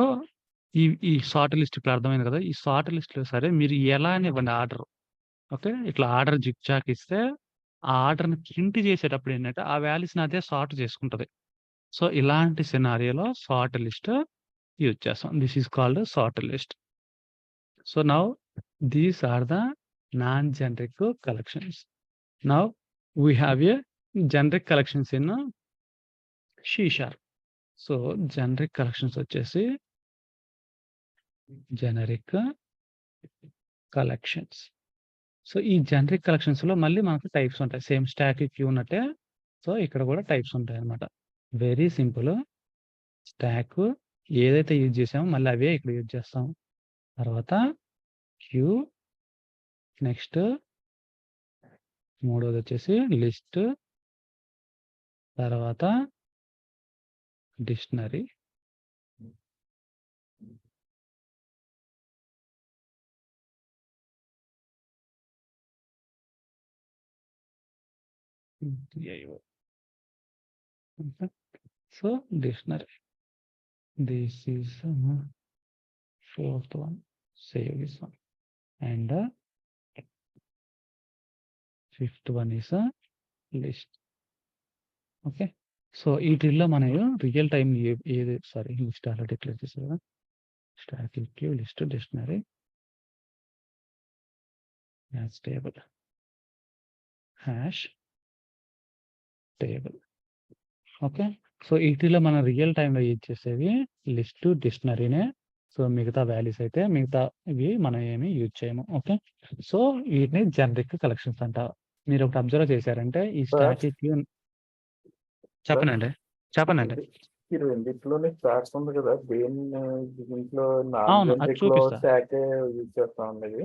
ఈ సార్ట్ లిస్ట్ ఇప్పుడు అర్థమైంది కదా. ఈ సార్ట్ లిస్ట్ లో సరే మీరు ఎలా ఇవ్వండి ఆర్డర్. ఓకే. ఇట్లా ఆర్డర్ జిగ్జాగ్ ఇస్తే ఆ ఆర్డర్ని ప్రింట్ చేసేటప్పుడు ఏంటంటే ఆ వాల్యూస్ని అదే సార్ట్ చేసుకుంటది. సో ఇలాంటి సినారియోలో సార్ట్ లిస్ట్ యూజ్ చేస్తాం. This is called sort list. So now these are the non generic collections. Now we have a generic collections in C#. So generic collections వచ్చేసి generic collections. సో ఈ generic collections లో మళ్ళీ మనకు types ఉంటాయి. Same stock queue ఉన్నట్టే so ఇక్కడ కూడా types ఉంటాయి అన్నమాట. Very simple. స్టాక్ ఏదైతే యూజ్ చేసామో మళ్ళీ అవే ఇక్కడ యూజ్ చేస్తాం. తర్వాత క్యూ, నెక్స్ట్ మూడోది వచ్చేసి లిస్ట్, తర్వాత dictionary, so dictionary. This is fourth one. Save this one. And fifth one is a list. Okay. So వీటిల్లో మనం రియల్ టైం ఏది సారీ లిస్ట్ ఆల్రెడీ డిక్లేర్ చేశారు కదా. Stack queue, list, dictionary, hash table, hash table. Okay. So వీటిలో మనం real టైంలో use చేసేవి list, డిక్షనరీనే. సో మిగతా వాల్యూస్ అయితే మిగతా ఇవి మనం ఏమి యూజ్ చేయము. ఓకే. సో వీటిని జనరిక్ కలెక్షన్స్ అంటారు. మీరు ఒకటి అబ్జర్వ్ చేశారంటే ఈ స్టాక్ క్యూ చెప్పనండి. ఈ రెండిట్లోనే స్టాక్స్ ఉంది కదా, దీంట్లో అవును, అది చూపిస్తా. స్టాక్ యూజ్ చేస్తా ఉన్నది.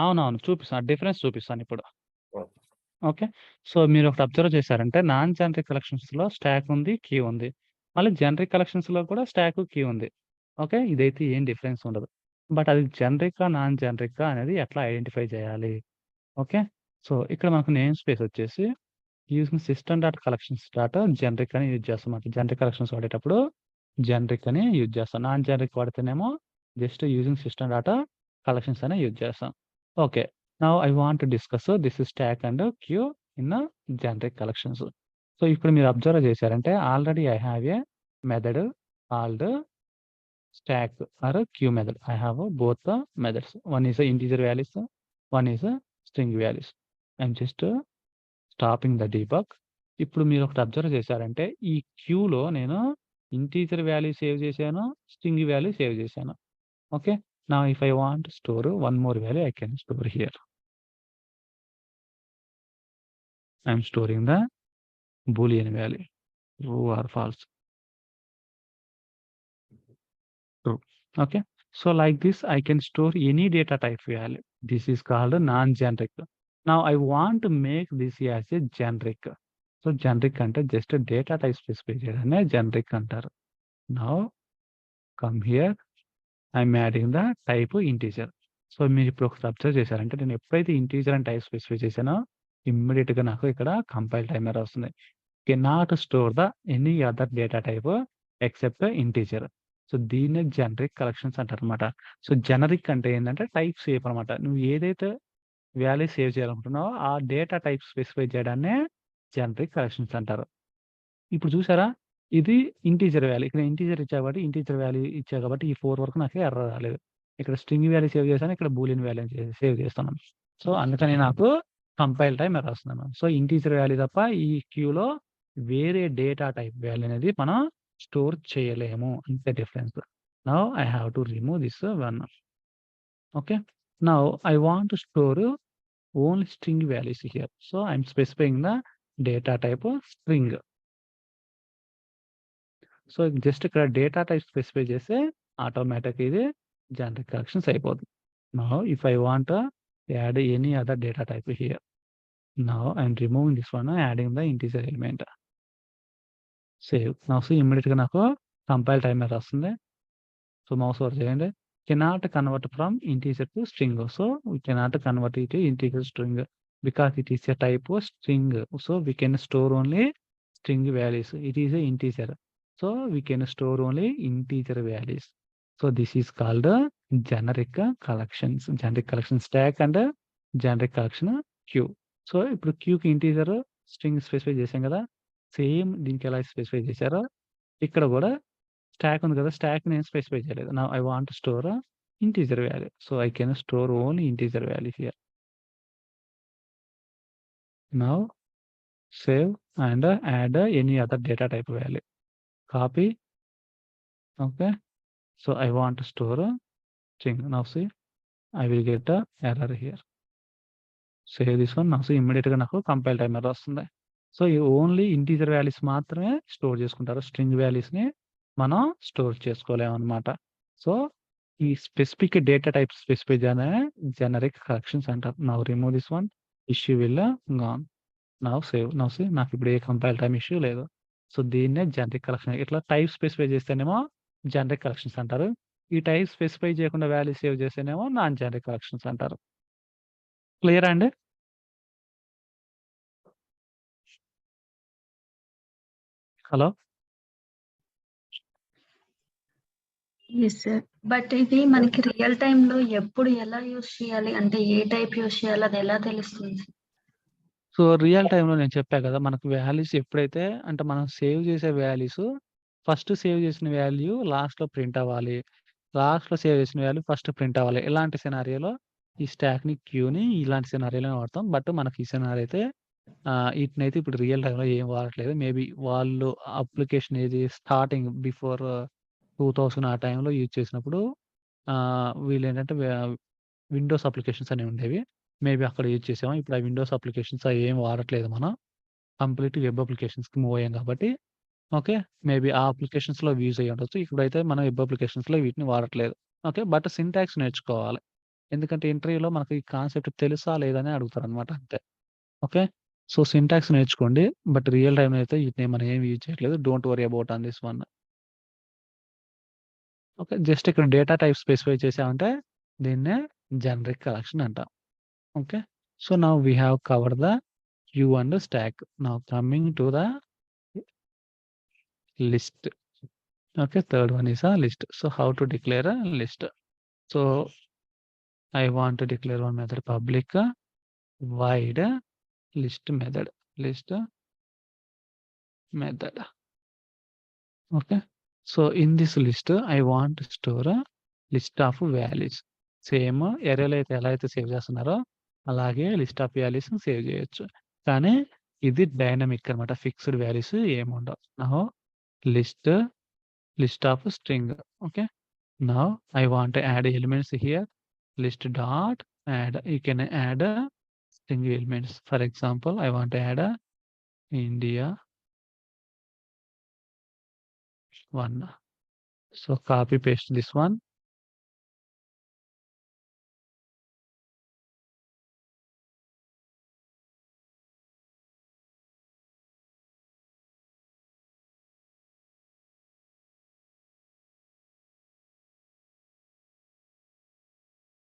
అవునవును, చూపిస్తాను. డిఫరెన్స్ చూపిస్తాను ఇప్పుడు. ఓకే. సో మీరు ఒకటి అబ్జర్వ్ చేశారంటే నాన్ జనరిక్ కలెక్షన్స్ లో స్టాక్ ఉంది, క్యూ ఉంది. మళ్ళీ జనరిక్ కలెక్షన్స్ లో కూడా స్టాక్, క్యూ ఉంది. ఓకే. ఇదైతే ఏం డిఫరెన్స్ ఉండదు. బట్ అది జనరికా, నాన్ జనరికా అనేది ఎట్లా ఐడెంటిఫై చేయాలి? ఓకే. సో ఇక్కడ మనకు నేమ్ స్పేస్ వచ్చేసి using system dot collections dot generic అని యూజ్ చేస్తాం. జనరిక్ కలెక్షన్స్ వాడేటప్పుడు జనరిక్ అని యూజ్ చేస్తాం. నాన్ జనరిక్ వాడితేనేమో just using system dot collections అనే యూజ్ చేస్తాం. Okay. Now I want to discuss this is stack and queue in generic collections. So ఇప్పుడు మీరు అబ్జర్వ్ చేశారంటే already I have a method called stack or queue method. I have both the methods. One is integer values, one is string values. I'm just stopping the debug. ఇప్పుడు మీరు ఒకటి observe చేశారంటే ఈ క్యూలో నేను ఇంటీజర్ వాల్యూ సేవ్ చేశాను, string value save చేశాను. Okay. నా if I want store one more value I can store here. I'm storing the Boolean value true or false. True. Okay. So like this, I can store any data type value. This is called non-generic. Now I want to make this as a generic. So generic ante just a data type specify cheyadane generic antaru. Now come here. I'm adding the type integer. So మీరు ఇప్పుడు ఒకటి observe చేశారంటే నేను ఎప్పుడైతే integer అని type specify చేశానో immediate గా నాకు ఇక్కడ కంపైల్ టైమర్ వస్తుంది. Cannot store the any other data type except integer. So దీన్నే జనరిక్ కలెక్షన్స్ అంటారు అనమాట. సో జనరిక్ అంటే ఏంటంటే టైప్ సేవ్ అనమాట. నువ్వు ఏదైతే వాల్యూ సేవ్ చేయాలనుకుంటున్నావో ఆ డేటా టైప్ స్పెసిఫై చేయడాన్నే జనరిక్ కలెక్షన్స్ అంటారు. ఇప్పుడు చూసారా, ఇది ఇంటీజర్ వాల్యూ. ఇక్కడ ఇంటీజర్ ఇచ్చా కాబట్టి ఇంటీజర్ వాల్యూ ఇచ్చా కాబట్టి ఈ 4 వరకు నాకు ఎర్రర్ రాలేదు. ఇక్కడ స్ట్రింగ్ వాల్యూ సేవ్ చేశాను, ఇక్కడ బూలియన్ వాల్యూ సేవ్ చేస్తున్నాను. సో అందుకని నాకు కంపైల్ టైం ఎర్రర్ వస్తున్నాను. సో ఇంటీజర్ వాల్యూ తప్ప ఈ క్యూలో వేరే డేటా టైప్ వాల్యూ అనేది మనం స్టోర్ చేయలేము. అంతే difference. Now I have to remove this one. Okay. Now I want to store only string values here. So I'm specifying the data type string. So just ఇక్కడ data type specify చేస్తే automatic ఇది generic collections అయిపోతుంది. Now if I want add any other data type here. Now I'm removing this one, adding the integer element. Save. So immediate గా నాకు compile timer వస్తుంది. So mouse over చేయండి. Cannot convert from integer to string. So we cannot convert it integer string because it is a type string. So we can store only string values. It is a integer. So we can store only integer values. So this is called generic collections. Generic collection stack and generic collection queue. So ఇప్పుడు క్యూకి integer string specify చేసాం కదా, same దీనికి ఎలా specify చేశారో ఇక్కడ కూడా stock ఉంది కదా, స్టాక్ నేను స్పెసిఫై చేయలేదు. నా I want store integer value. So I can store only integer value here. Now save and add any other data type value. Copy. Okay. So I want to store a string. Now see, I will get a error here. Save this one. Now see, immediate గా నాకు compile time error వస్తుంది. So ఈ only integer values మాత్రమే store చేసుకుంటారు. String values ని మనం store చేసుకోలేమన్నమాట. So ఈ specific data type specify generic collections అంటారు. Now remove this one. Issue will gone. Now save. Now see, నాకు ఇప్పుడు ఏ కంపైల్ టైమ్ ఇష్యూ లేదు. సో దీన్నే జనరిక్ కలెక్షన్. ఇట్లా టైప్ స్పెసిఫై చేస్తేనేమో జనరిక్ కలెక్షన్స్ అంటారు. ఈ టైప్ స్పెసిఫై చేయకుండా వాల్యూ సేవ్ చేస్తేనేమో నాన్ జనరిక్ కలెక్షన్స్ అంటారు. క్లియర్ అండి? హలో. Yes sir. బట్ ఇది మనకి రియల్ టైమ్ లో ఎప్పుడు ఎలా యూజ్ చేయాలి, అంటే ఏ టైప్ యూజ్ చేయాలి అది ఎలా తెలుస్తుంది? సో రియల్ టైమ్‌లో నేను చెప్పా కదా! మనకు వాల్యూస్ ఎప్పుడైతే అంటే మనం సేవ్ చేసే వాల్యూస్ ఫస్ట్ సేవ్ చేసిన వాల్యూ లాస్ట్‌లో ప్రింట్ అవ్వాలి. లాస్ట్‌లో సేవ్ చేసిన వాల్యూ ఫస్ట్ ప్రింట్ అవ్వాలి. ఇలాంటి సినారియోలో ఈ స్టాక్‌ని, క్యూని ఇలాంటి సినారియోలోనే వాడతాం. బట్ మనకి ఈ సినారియో అయితే ఈటినైతే ఇప్పుడు రియల్ టైమ్‌లో ఏం వాడట్లేదు. మేబీ వాళ్ళు అప్లికేషన్ ఏది స్టార్టింగ్ బిఫోర్ 2000 ఆ టైంలో యూజ్ చేసినప్పుడు వీళ్ళేంటంటే విండోస్ అప్లికేషన్స్ అనేవి ఉండేవి. మేబీ అక్కడ యూజ్ చేసాము. ఇప్పుడు ఆ విండోస్ అప్లికేషన్స్ అవి ఏం వాడట్లేదు మనం. కంప్లీట్ వెబ్ అప్లికేషన్స్‌కి మూవ్ అయ్యాం కాబట్టి ఓకే. మేబీ ఆ అప్లికేషన్స్‌లో యూజ్ అయ్యి ఉండొచ్చు. ఇప్పుడైతే మనం వెబ్ అప్లికేషన్స్‌లో వీటిని వాడట్లేదు. ఓకే. బట్ సింటాక్స్ నేర్చుకోవాలి. ఎందుకంటే ఇంటర్వ్యూలో మనకు ఈ కాన్సెప్ట్ తెలుసా లేదా అని అడుగుతారనమాట అంతే. ఓకే. సో సింటాక్స్ నేర్చుకోండి. బట్ రియల్ టైమ్‌లో అయితే వీటిని మనం ఏమి యూజ్ చేయట్లేదు. Don't worry about on this one. Okay. Just ఇక్కడ డేటా టైప్ స్పెసిఫై చేసామంటే దీన్నే జనరిక్ కలెక్షన్ అంటాం. Okay. So now we have covered the queue and the stack. Now coming to the list. Okay. Third one is a list. So how to declare a list? So I want to declare one method public void list method. List method. Okay. So in this list, I want to store a list of values. Same ఎరేలో అయితే ఎలా అయితే save చేస్తున్నారో అలాగే list of values save చేయొచ్చు. కానీ ఇది dynamic అనమాట. ఫిక్స్డ్ వాల్యూస్ ఏముండవు. Now list of string. Okay. Now I want add elements here. List dot add. You can add string elements. For example, I want to add a India 1. So copy paste this one.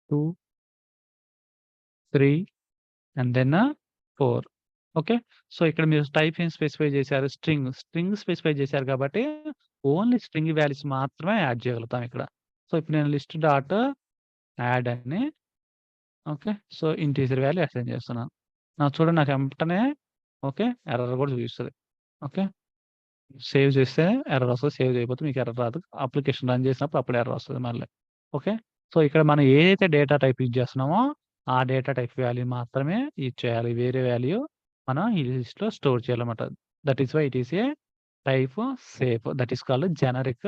Two, 3 and then 4. Okay. So ఇక్కడ మీరు type ఏం specify చేశారు? String specify చేశారు కాబట్టి only string values మాత్రమే add చేయగలుగుతాం ఇక్కడ. So ఇప్పుడు నేను లిస్ట్ డాట్ యాడ్ అని okay. So integer value assign చేస్తున్నాను. చూడండి నాకు వెంటనే ఓకే. ఎర్రర్ కూడా చూపిస్తది. ఓకే. సేవ్ చేస్తే ఎర్రర్ వస్తది. సేవ్ చేయకపోతే మీకు ఎర్రర్ రాదు. అప్లికేషన్ రన్ చేసినప్పుడు అప్పుడు ఎర్రర్ వస్తది మళ్ళీ. ఓకే. సో ఇక్కడ మనం ఏదైతే డేటా టైప్ యూజ్ చేస్తున్నామో ఆ డేటా టైప్ వాల్యూ మాత్రమే యూజ్ చేయాలి. వేరే వాల్యూ మనం ఈ లిస్ట్‌లో స్టోర్ చేయాలన్నమాట. That is why it is a type safe. That is called generic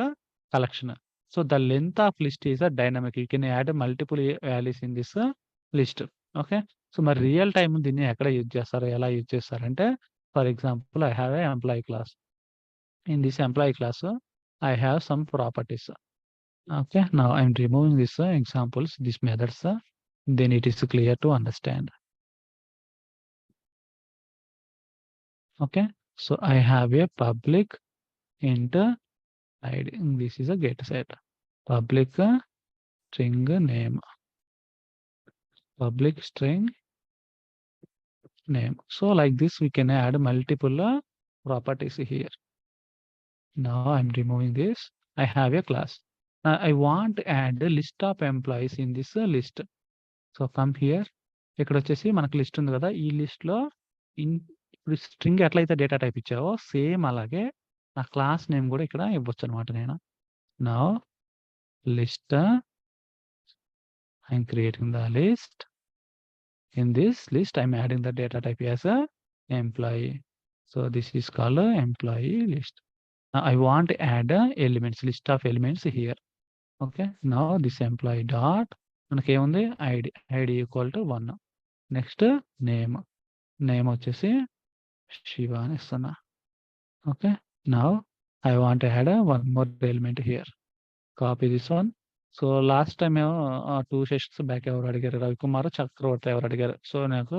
collection. So the length of list is dynamic. You can add multiple values in this list. Okay. So మరి real time దీన్ని ఎక్కడ use చేస్తారు? ఎలా use చేస్తారంటే for example I have a employee class. In this employee class, I have some properties. Okay. Now I'm removing these examples, these methods. Then it is clear to understand. Okay. So I have a public int id. This is a get set. Public string name. Public string name. So like this, we can add multiple properties here. Now I'm removing this. I have a class. Now I want to add a list of employees in this list. So come here. ఇక్కడొచ్చేసి మనకు list ఉంది కదా! ఈ లిస్ట్‌లో ఇప్పుడు string ఎట్లయితే data type ఇచ్చావో same అలాగే నా క్లాస్ నేమ్ కూడా ఇక్కడ ఇవ్వొచ్చనమాట నేను. Now list I am creating the list. In this list I am adding the data type as employee. So this is called employee list. Now I want to add elements, list of elements here. Okay. Now this employee dot మనకి ఏముంది id equal to 1. Next name వచ్చేసి శివ అని ఇస్తున్నా. Okay. Now I want to add one more element here. Copy this one. So last time ఏమో 2 sessions back ఎవరు అడిగారు, రవికుమార్ చక్రవర్తి ఎవరు అడిగారు. సో నాకు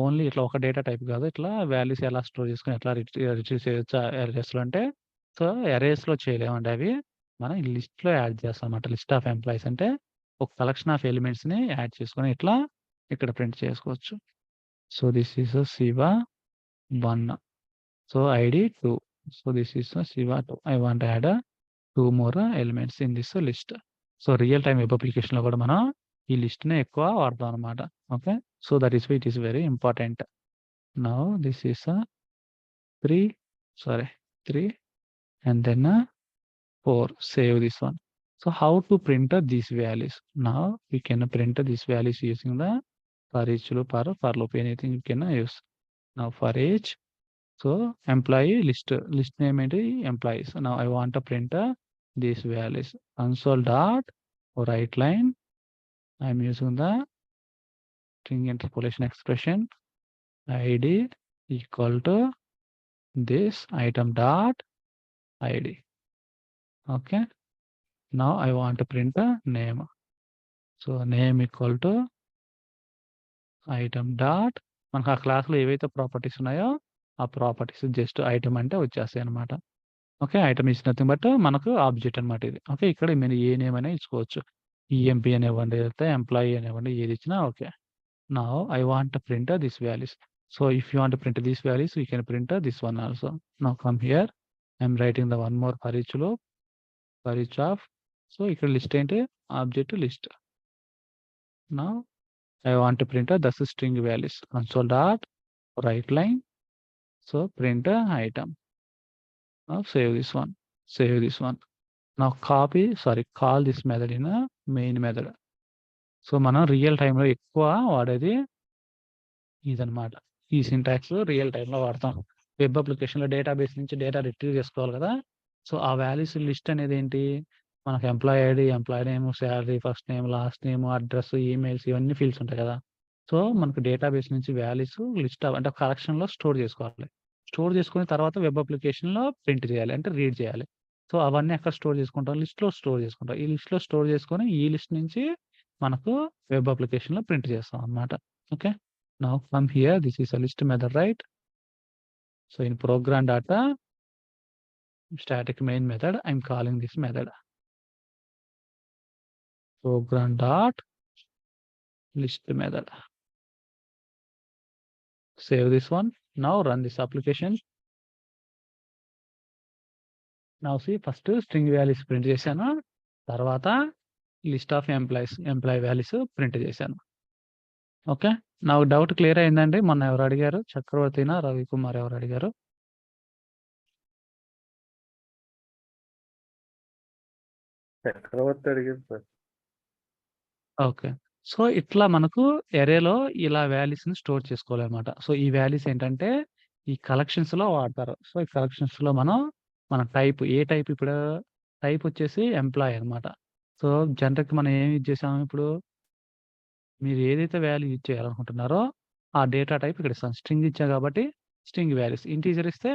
ఓన్లీ ఇట్లా ఒక డేటా టైప్ కాదు, ఇట్లా వాల్యూస్ ఎలా స్టోర్ చేసుకొని ఎట్లా రిట్రీవ్ చేయొచ్చు అరేస్లో అంటే, సో అరేస్లో చేయలేమండి అవి, మనం లిస్ట్లో యాడ్ చేస్తాం అన్నమాట. లిస్ట్ ఆఫ్ ఎంప్లాయీస్ అంటే ఒక కలెక్షన్ ఆఫ్ ఎలిమెంట్స్ని యాడ్ చేసుకొని ఇట్లా ఇక్కడ ప్రింట్ చేసుకోవచ్చు. So this is Shiva 1, so ID 2, so this is Shiva 2. I want add 2 more elements in this list. So real time web అప్లికేషన్లో కూడా మనం ఈ లిస్ట్ని ఎక్కువ వాడతాం అనమాట. Okay. So that is why it is very important. Now this is 3 and then 4. Save this one. So how to print these values? Now we can print these values using the for each loop or for loop, anything you can use. Now for each, so employee list name ఏంటి employees. Now I want to print these values. Console dot write line. I am using the string interpolation expression. id equal to this item dot id. Okay. Now I want to print a name. So name equal to item dot, మనకు ఆ క్లాస్లో ఏవైతే properties ఉన్నాయో ఆ properties just item అంటే వచ్చేస్తాయి అనమాట. Okay. Item is nothing but మనకు ఆబ్జెక్ట్ అనమాట ఇది. ఓకే. ఇక్కడ మీరు ఏ నేమ్ అయినా ఇచ్చుకోవచ్చు, ఈఎంపీ అనేవ్వండి, లేకపోతే ఎంప్లాయీ అనేవ్వండి, ఏది ఇచ్చినా okay. Now I want to print this values. So if you want to print this values you can print this one also. Now come here, I'm writing the one more for each loop, for each of. So ఇక్కడ list ఏంటి object list. Now I want to print the string values. Console dot write line. So print a item. Now save this one. Now call this method in a main method. So మనం real టైంలో ఎక్కువ వాడేది ఇదనమాట. ఈ syntax real టైంలో వాడతాం. Web అప్లికేషన్లో database నుంచి డేటా రిట్రీవ్ చేసుకోవాలి కదా. సో ఆ వాల్యూస్ లిస్ట్ అనేది ఏంటి, మనకు employee ID, employee name, salary, first name, last name, address, emails, ఇవన్నీ ఫీల్డ్స్ ఉంటాయి కదా. సో మనకు డేటాబేస్ నుంచి వాల్యూస్ లిస్ట్ అంటే కలెక్షన్లో స్టోర్ చేసుకోవాలి. స్టోర్ చేసుకున్న తర్వాత వెబ్ అప్లికేషన్లో ప్రింట్ చేయాలి, అంటే రీడ్ చేయాలి. సో అవన్నీ ఎక్కడ స్టోర్ చేసుకుంటాం, లిస్ట్లో స్టోర్ చేసుకుంటాం. ఈ లిస్ట్లో స్టోర్ చేసుకొని ఈ లిస్ట్ నుంచి మనకు వెబ్ అప్లికేషన్లో ప్రింట్ చేస్తాం అన్నమాట. Okay. Now from here this is a list method, right? So in program data static main method, I'm calling this method program dot list method. Save this one. Now run this application. Now see, first string values print చేశాను, తర్వాత list of employee values print చేశాను. Okay. నాకు doubt clear అయిందండి. మొన్న ఎవరు అడిగారు, చక్రవర్తినా రవికుమార్ ఎవరు అడిగారు? చక్రవర్తి అడిగారు సార్. ఓకే. సో ఇట్లా మనకు ఎరేలో ఇలా వాల్యూస్ని స్టోర్ చేసుకోవాలన్నమాట. సో ఈ వాల్యూస్ ఏంటంటే ఈ కలెక్షన్స్లో వాడతారు. సో ఈ కలెక్షన్స్లో మన టైప్ ఏ టైప్, ఇప్పుడు టైప్ వచ్చేసి ఎంప్లాయీ అనమాట. సో జనరల్కి మనం ఏమి యూజ్ చేసాము, ఇప్పుడు మీరు ఏదైతే వాల్యూ యూజ్ చేయాలనుకుంటున్నారో ఆ డేటా టైప్ ఇక్కడ ఇస్తాం. స్ట్రింగ్ ఇచ్చాం కాబట్టి స్ట్రింగ్ వాల్యూస్, ఇంటీజర్ ఇస్తే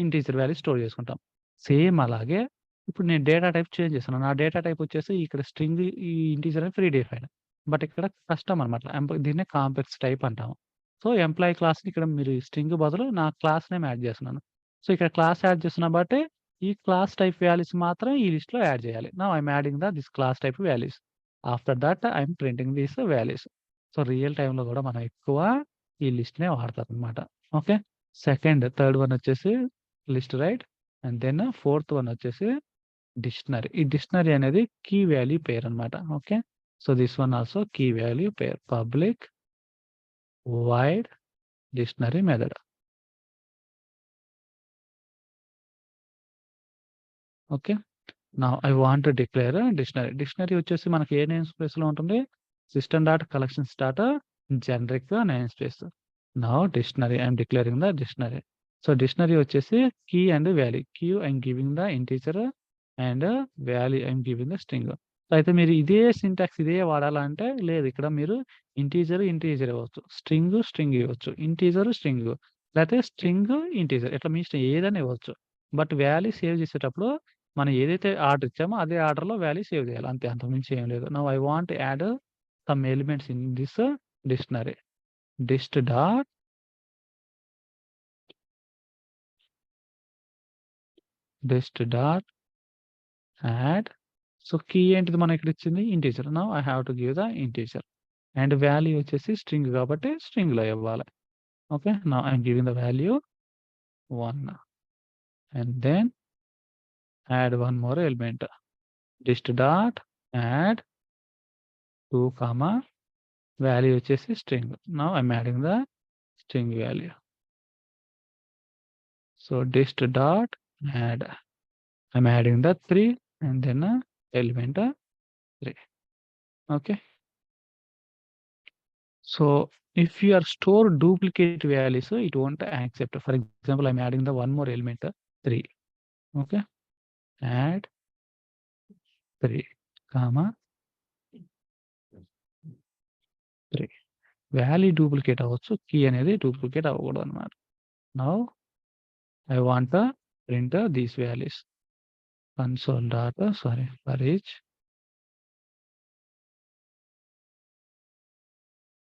ఇంటీజర్ వాల్యూస్ స్టోర్ చేసుకుంటాం. సేమ్ అలాగే ఇప్పుడు నేను డేటా టైప్ చేంజ్ చేస్తాను. నా డేటా టైప్ వచ్చేసి ఇక్కడ స్ట్రింగ్, ఈ ఇంటీజర్ అని ఫ్రీ డిఫైన్, బట్ ఇక్కడ కస్టమ్ అనమాట. దీన్నే కాంప్లెక్స్ టైప్ అంటాము. సో ఎంప్లాయీ క్లాస్ని ఇక్కడ మీరు స్ట్రింగ్ బదులు నా క్లాస్ నేమ్ యాడ్ చేస్తున్నాను. సో ఇక్కడ క్లాస్ యాడ్ చేస్తున్నా బట్టి ఈ క్లాస్ టైప్ వాల్యూస్ మాత్రం ఈ లిస్ట్లో యాడ్ చేయాలి. Now I'm adding this class type values. After that I'm printing these values. So real టైంలో కూడా మనం ఎక్కువ ఈ లిస్ట్నే వాడతాం అనమాట. ఓకే. థర్డ్ వన్ వచ్చేసి list, right? And then fourth one వచ్చేసి డిక్షనరీ. ఈ డిక్షనరీ అనేది కీ వాల్యూ పేర్ అనమాట. Okay. So this one also key value pair, public void dictionary method. Okay. Now I want to declare dictionary. Dictionary వచ్చేసి మనకి ఏ name స్పేస్లో ఉంటుంది, system dot collections dot generic namespace. Now dictionary I'm declaring the dictionary. So dictionary వచ్చేసి key and value. Key I'm giving the integer and value I'm giving the string. So అయితే మీరు ఇదే syntax ఇదే వాడాలంటే లేదు. ఇక్కడ మీరు integer ఇవ్వచ్చు. స్ట్రింగ్ ఇవ్వచ్చు. ఇంటీజర్ స్ట్రింగ్ లేకపోతే స్ట్రింగ్ ఇంటీజర్ ఇట్లా మీ ఇష్టం ఏదైనా ఇవ్వచ్చు. బట్ వాల్యూ సేవ్ చేసేటప్పుడు మనం ఏదైతే ఆర్డర్ ఇచ్చామో అదే ఆర్డర్‌లో వాల్యూ సేవ్ చేయాలి. అంతే, అంతకుమించి ఏం లేదు. Now I want add some elements in this dictionary. dist dot add. So key ఏంటిది మనం ఇక్కడ ఇచ్చింది integer. Now I have to give the integer and value వచ్చేసి స్ట్రింగ్ కాబట్టి స్ట్రింగ్‌లో ఇవ్వాలి. Okay. Now I am giving the value 1 and then add one more element. dist dot add 2 comma value వచ్చేసి string. Now I am adding the string value. So dist dot add I'm adding the 3 and then element 3. Okay. So if you are store duplicate values, it won't accept. For example, I'm adding the one more element 3. Okay. Add 3 comma 3. Value duplicate అవ్వచ్చు. Key అనేది duplicate అవ్వకూడదు అన్నమాట. Now I want to print these values. Console data, sorry, for each.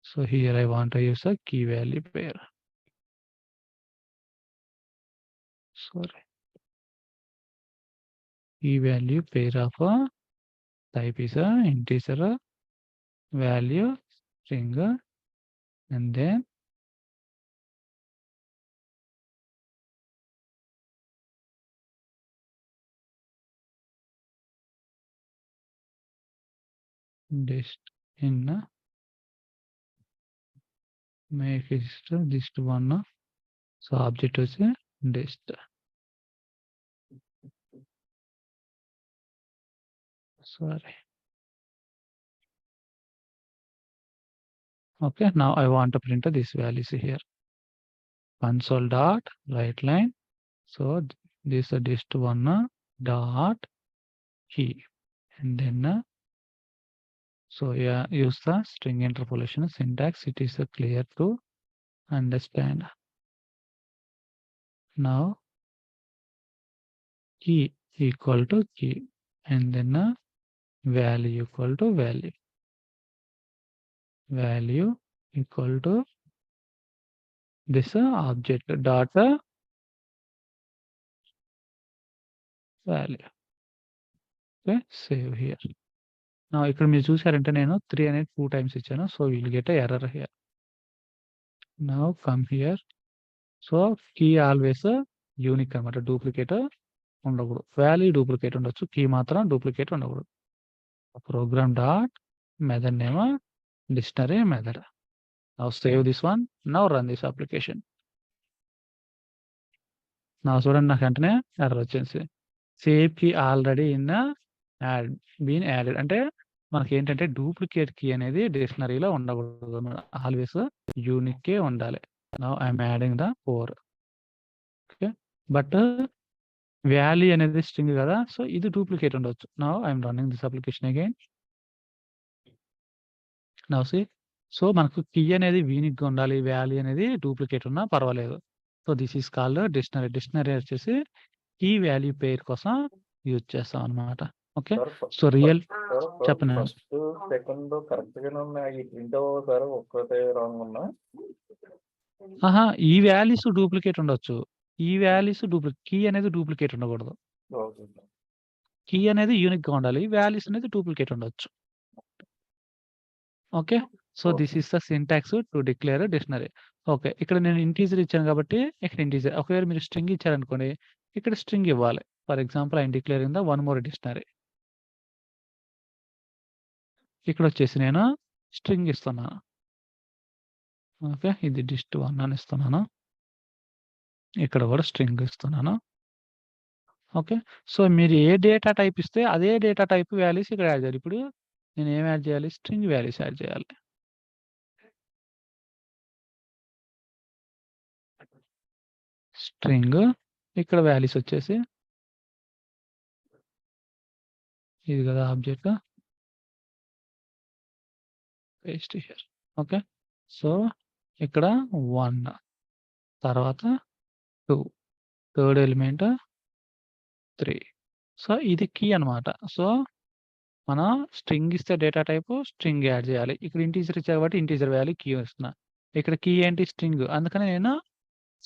So here I want to use a key value pair. Sorry. Key value pair of type is a integer value string and then dist in make it dist one. So object was dist. Sorry. Okay, now I want to print this values here. Console dot right line. So this dist one dot key and then so yeah, use the string interpolation syntax. It is clear to understand. Now key equal to key and then value equal to value. Value equal to this object dot value. Okay, save here. Now ఇక్కడ మీరు చూసారంటే నేను 3 అనేది 2 times ఇచ్చాను. So we'll get a error here. Now come here. So key always unique అన్నమాట. Duplicate ఉండకూడదు. Value duplicate ఉండొచ్చు. Key మాత్రం డూప్లికేట్ ఉండకూడదు. Program dot method name dictionary method. Now save this one. Now run this application. Now చూడండి నాకు వెంటనే error వచ్చేసి save key already in add been added. అంటే మనకి ఏంటంటే డూప్లికేట్ కీ అనేది డిక్షనరీలో ఉండకూడదు. ఆల్వేస్ యూనిక్ ఉండాలి. Now I'm adding the 4. Okay, but value అనేది స్ట్రింగ్ కదా. సో ఇది డూప్లికేట్ ఉండొచ్చు. Now I'm running this application again. Now see. So మనకు కీ అనేది యూనిక్ గా ఉండాలి. వాల్యూ అనేది డూప్లికేట్ ఉన్నా పర్వాలేదు. So this is called dictionary. Dictionary వచ్చేసి కీ వాల్యూ పేర్ కోసం యూజ్ చేస్తాం అన్నమాట. ఓకే, సో రియల్ చెప్పండి. ఫస్ట్ సెకండ్ కరెక్ట్ గానే ఉన్నాయి. ఈ ప్రింట్ సార్ ఒక్కటే రాంగ్ ఉన్నా. ఈ వాల్యూస్ డూప్లికేట్ ఉండొచ్చు. ఈ వాల్యూస్ కీ అనేది డూప్లికేట్ ఉండకూడదు. కీ అనేది యూనిక్ గా ఉండాలి. వాల్యూస్ అనేది డూప్లికేట్ ఉండొచ్చు. Okay, so this is the syntax to declare dictionary. Okay, ఇక్కడ నేను ఇంటీజర్ ఇచ్చాను కాబట్టి ఇక్కడ ఇంటీజర్. ఒకవేళ మీరు స్ట్రింగ్ ఇచ్చారనుకోండి, ఇక్కడ స్ట్రింగ్ ఇవ్వాలి. For example I'm declaring the one more dictionary. ఇక్కడ వచ్చేసి నేను స్ట్రింగ్ ఇస్తున్నాను. ఓకే, ఇది dist 1 అని ఇస్తున్నాను. ఇక్కడ కూడా స్ట్రింగ్ ఇస్తున్నాను. ఓకే, సో మీరు ఏ డేటా టైప్ ఇస్తే అదే డేటా టైప్ వాల్యూస్ ఇక్కడ యాడ్ చేయాలి. ఇప్పుడు నేను ఏం యాడ్ చేయాలి? స్ట్రింగ్ వాల్యూస్ యాడ్ చేయాలి. స్ట్రింగ్ ఇక్కడ వాల్యూస్ వచ్చేసి ఇది కదా object paste here. Okay. So ఇక్కడ 1 తర్వాత 2 థర్డ్ ఎలిమెంట్ 3. సో ఇది కీ అన్నమాట. సో మన స్ట్రింగ్ ఇస్తే డేటా టైప్ స్ట్రింగ్ యాడ్ చేయాలి. ఇక్కడ ఇంటీజర్ ఇచ్చారు కాబట్టి ఇంటీజర్ వాల్యూ కీ ఇస్తున్నా. ఇక్కడ కీ ఏంటి స్ట్రింగ్. అందుకని నేను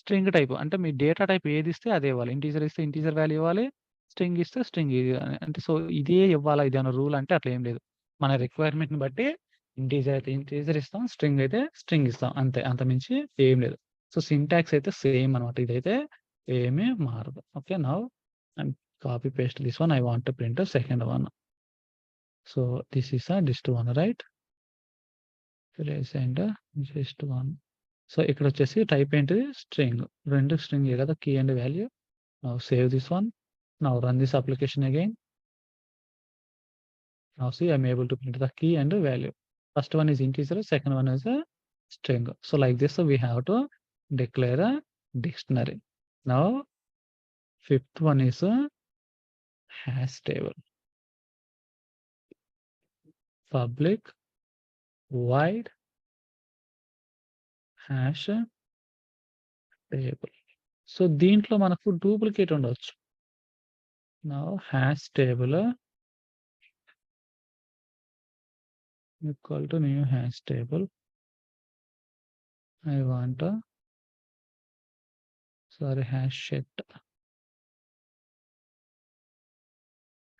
స్ట్రింగ్ టైప్ అంటే మీ డేటా టైప్ ఏది ఇస్తే అదే ఇవ్వాలి. ఇంటీజర్ ఇస్తే ఇంటీజర్ వాల్యూ ఇవ్వాలి. స్ట్రింగ్ ఇస్తే స్ట్రింగ్ అంటే సో ఇదే ఇవ్వాలా ఇదేమన్నా రూల్ అంటే అట్లా ఏం లేదు. మన రిక్వైర్మెంట్‌ని బట్టి ఇంటీజర్ అయితే ఇంటీజర్ ఇస్తాం. స్ట్రింగ్ అయితే స్ట్రింగ్ ఇస్తాం. అంతే. అంతకుమించి ఏం లేదు. సో సింటాక్స్ అయితే సేమ్ అన్నమాట. ఇదైతే ఏమీ మారదు. Okay. Now and copy paste this one. I want to print second one. So this is dist one, right? Place and just one. So ఇక్కడ వచ్చేసి టైప్ ఏంటిది స్ట్రింగ్. 2 స్ట్రింగ్ కదా key and value. Now save this one. Now run this application again. Now see I'm able to print the key and value. First one is integer, second one is a string. So like this we have to declare a dictionary. Now fifth one is a hash table. Public void hash table. So దీంట్లో మనకు duplicate ఉండొచ్చు. Now hash table equal to new hash table. I want a hash set.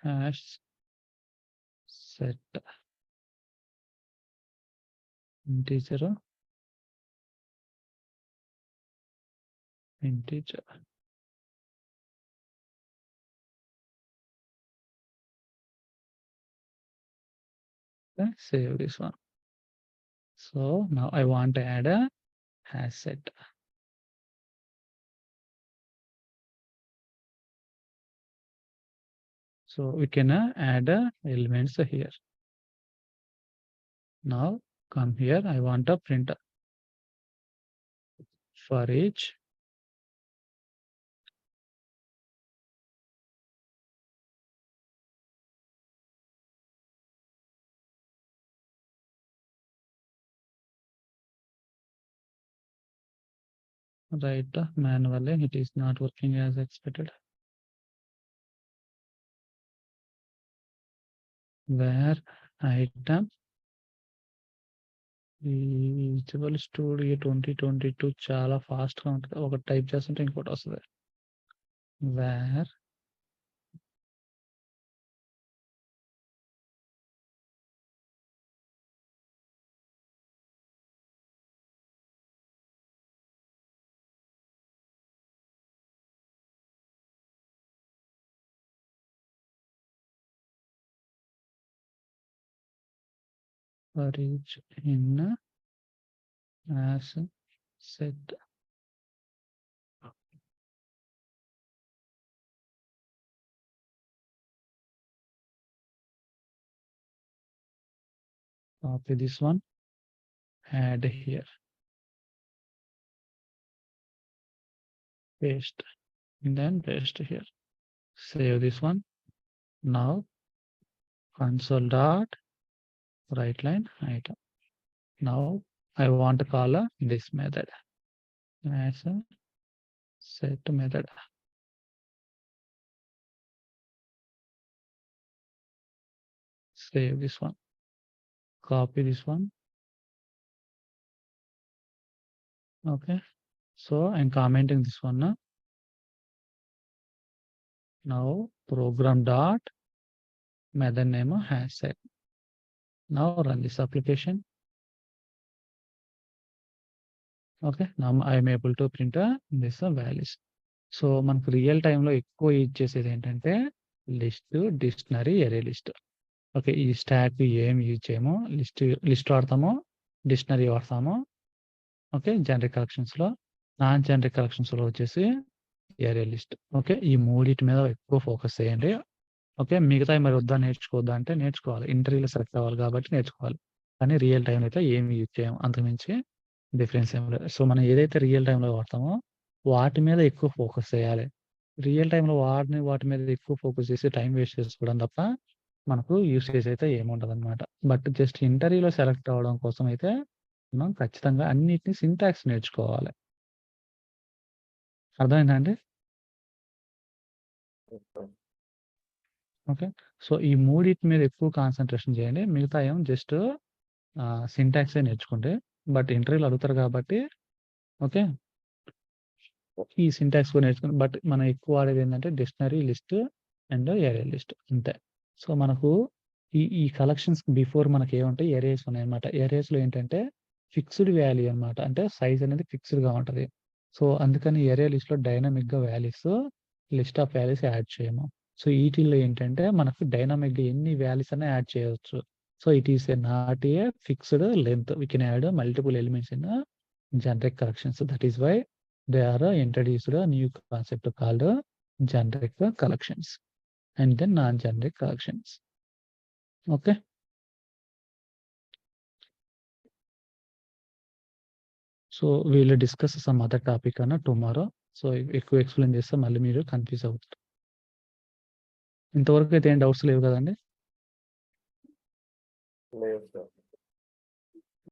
Hash set integer. Okay, save this one. So now I want to add a hash set. So we can add elements here. Now come here. I want a printer. For each write manually. It is not working as expected. Where item Visual Studio 2022 చాలా fast గా ఉంటుంది. ఒకటి type చేస్తుంటే ఇంకోటి వస్తుంది. Where for each in as set. Copy this one, add here, paste, and then paste here. Save this one. Now console dot right line item. Now I want to call this method as a set method. Save this one. Copy this one. Okay. So I'm commenting this one now. Now program dot method name hash set. Now run this application. Okay. Now I am able to print this values. So మనకు real టైంలో ఎక్కువ use చేసేది ఏంటంటే list, dictionary, array list. Okay. ఈ stack ఏం use చేయమో list వాడతామో, dictionary వాడతామో. ఓకే. జనరిక్ కలెక్షన్స్లో, నాన్ జనరిక్ కలెక్షన్స్లో వచ్చేసి ఎరే లిస్ట్. ఓకే. ఈ మూడింటి మీద ఎక్కువ ఫోకస్ చేయండి. ఓకే. మిగతాయి మరి వద్దా నేర్చుకోవద్దా అంటే నేర్చుకోవాలి. ఇంటర్వ్యూలో సెలెక్ట్ అవ్వాలి కాబట్టి నేర్చుకోవాలి. కానీ రియల్ టైంలో అయితే ఏమి యూజ్ చేయము. అంతకుమించి డిఫరెన్స్ ఏం లేదు. సో మనం ఏదైతే రియల్ టైంలో వాడతామో వాటి మీద ఎక్కువ ఫోకస్ చేయాలి. రియల్ టైమ్‌లో వాటి మీద ఎక్కువ ఫోకస్ చేసి టైం వేస్ట్ చేసుకోవడం తప్ప మనకు యూసేజ్ అయితే ఏముండదనమాట. బట్ జస్ట్ ఇంటర్వ్యూలో సెలెక్ట్ అవ్వడం కోసం అయితే మనం ఖచ్చితంగా అన్నిటిని సింటాక్స్ నేర్చుకోవాలి. అర్థమైందా అండి? Yes, sir. ఓకే. సో, ఈ మూడిటి మీద ఎక్కువ కాన్సంట్రేషన్ చేయండి. మిగతా ఏమో జస్ట్ సింటాక్సే నేర్చుకోండి. బట్ ఇంటర్వ్యూలో అడుగుతారు కాబట్టి ఓకే. ఈ సింటాక్స్ కూడా నేర్చుకోండి. బట్ మనం ఎక్కువ వాడేది ఏంటంటే డిక్షనరీ లిస్ట్ అండ్ ఏరే లిస్ట్ అంతే. సో, మనకు ఈ కలెక్షన్స్ బిఫోర్ మనకి ఏముంటాయి ఏరియాస్ ఉన్నాయన్నమాట. ఏరియాస్‌లో ఏంటంటే ఫిక్స్డ్ వాల్యూ అన్నమాట. అంటే సైజ్ అనేది ఫిక్స్డ్‌గా ఉంటది. సో, అందుకని ఏరియా లిస్ట్‌లో డైనమిక్‌గా values list of values add చేయము. సో, ఈటిల్లో ఏంటంటే మనకు డైనమిక్‌గా ఎన్ని వాల్యూస్ అన్నా యాడ్ చేయొచ్చు. So, it is not a fixed length. We can add multiple elements in generic collections. That is why they are introduced a new concept called generic collections and then non-generic collections. Okay. So we will discuss some other topic tomorrow. So ఎక్కువ explain చేస్తే మళ్ళీ మీరు confuse అవుతారు. ఇంతవరకు అయితే ఏం doubts లేవు కదండి? లేదు సార్.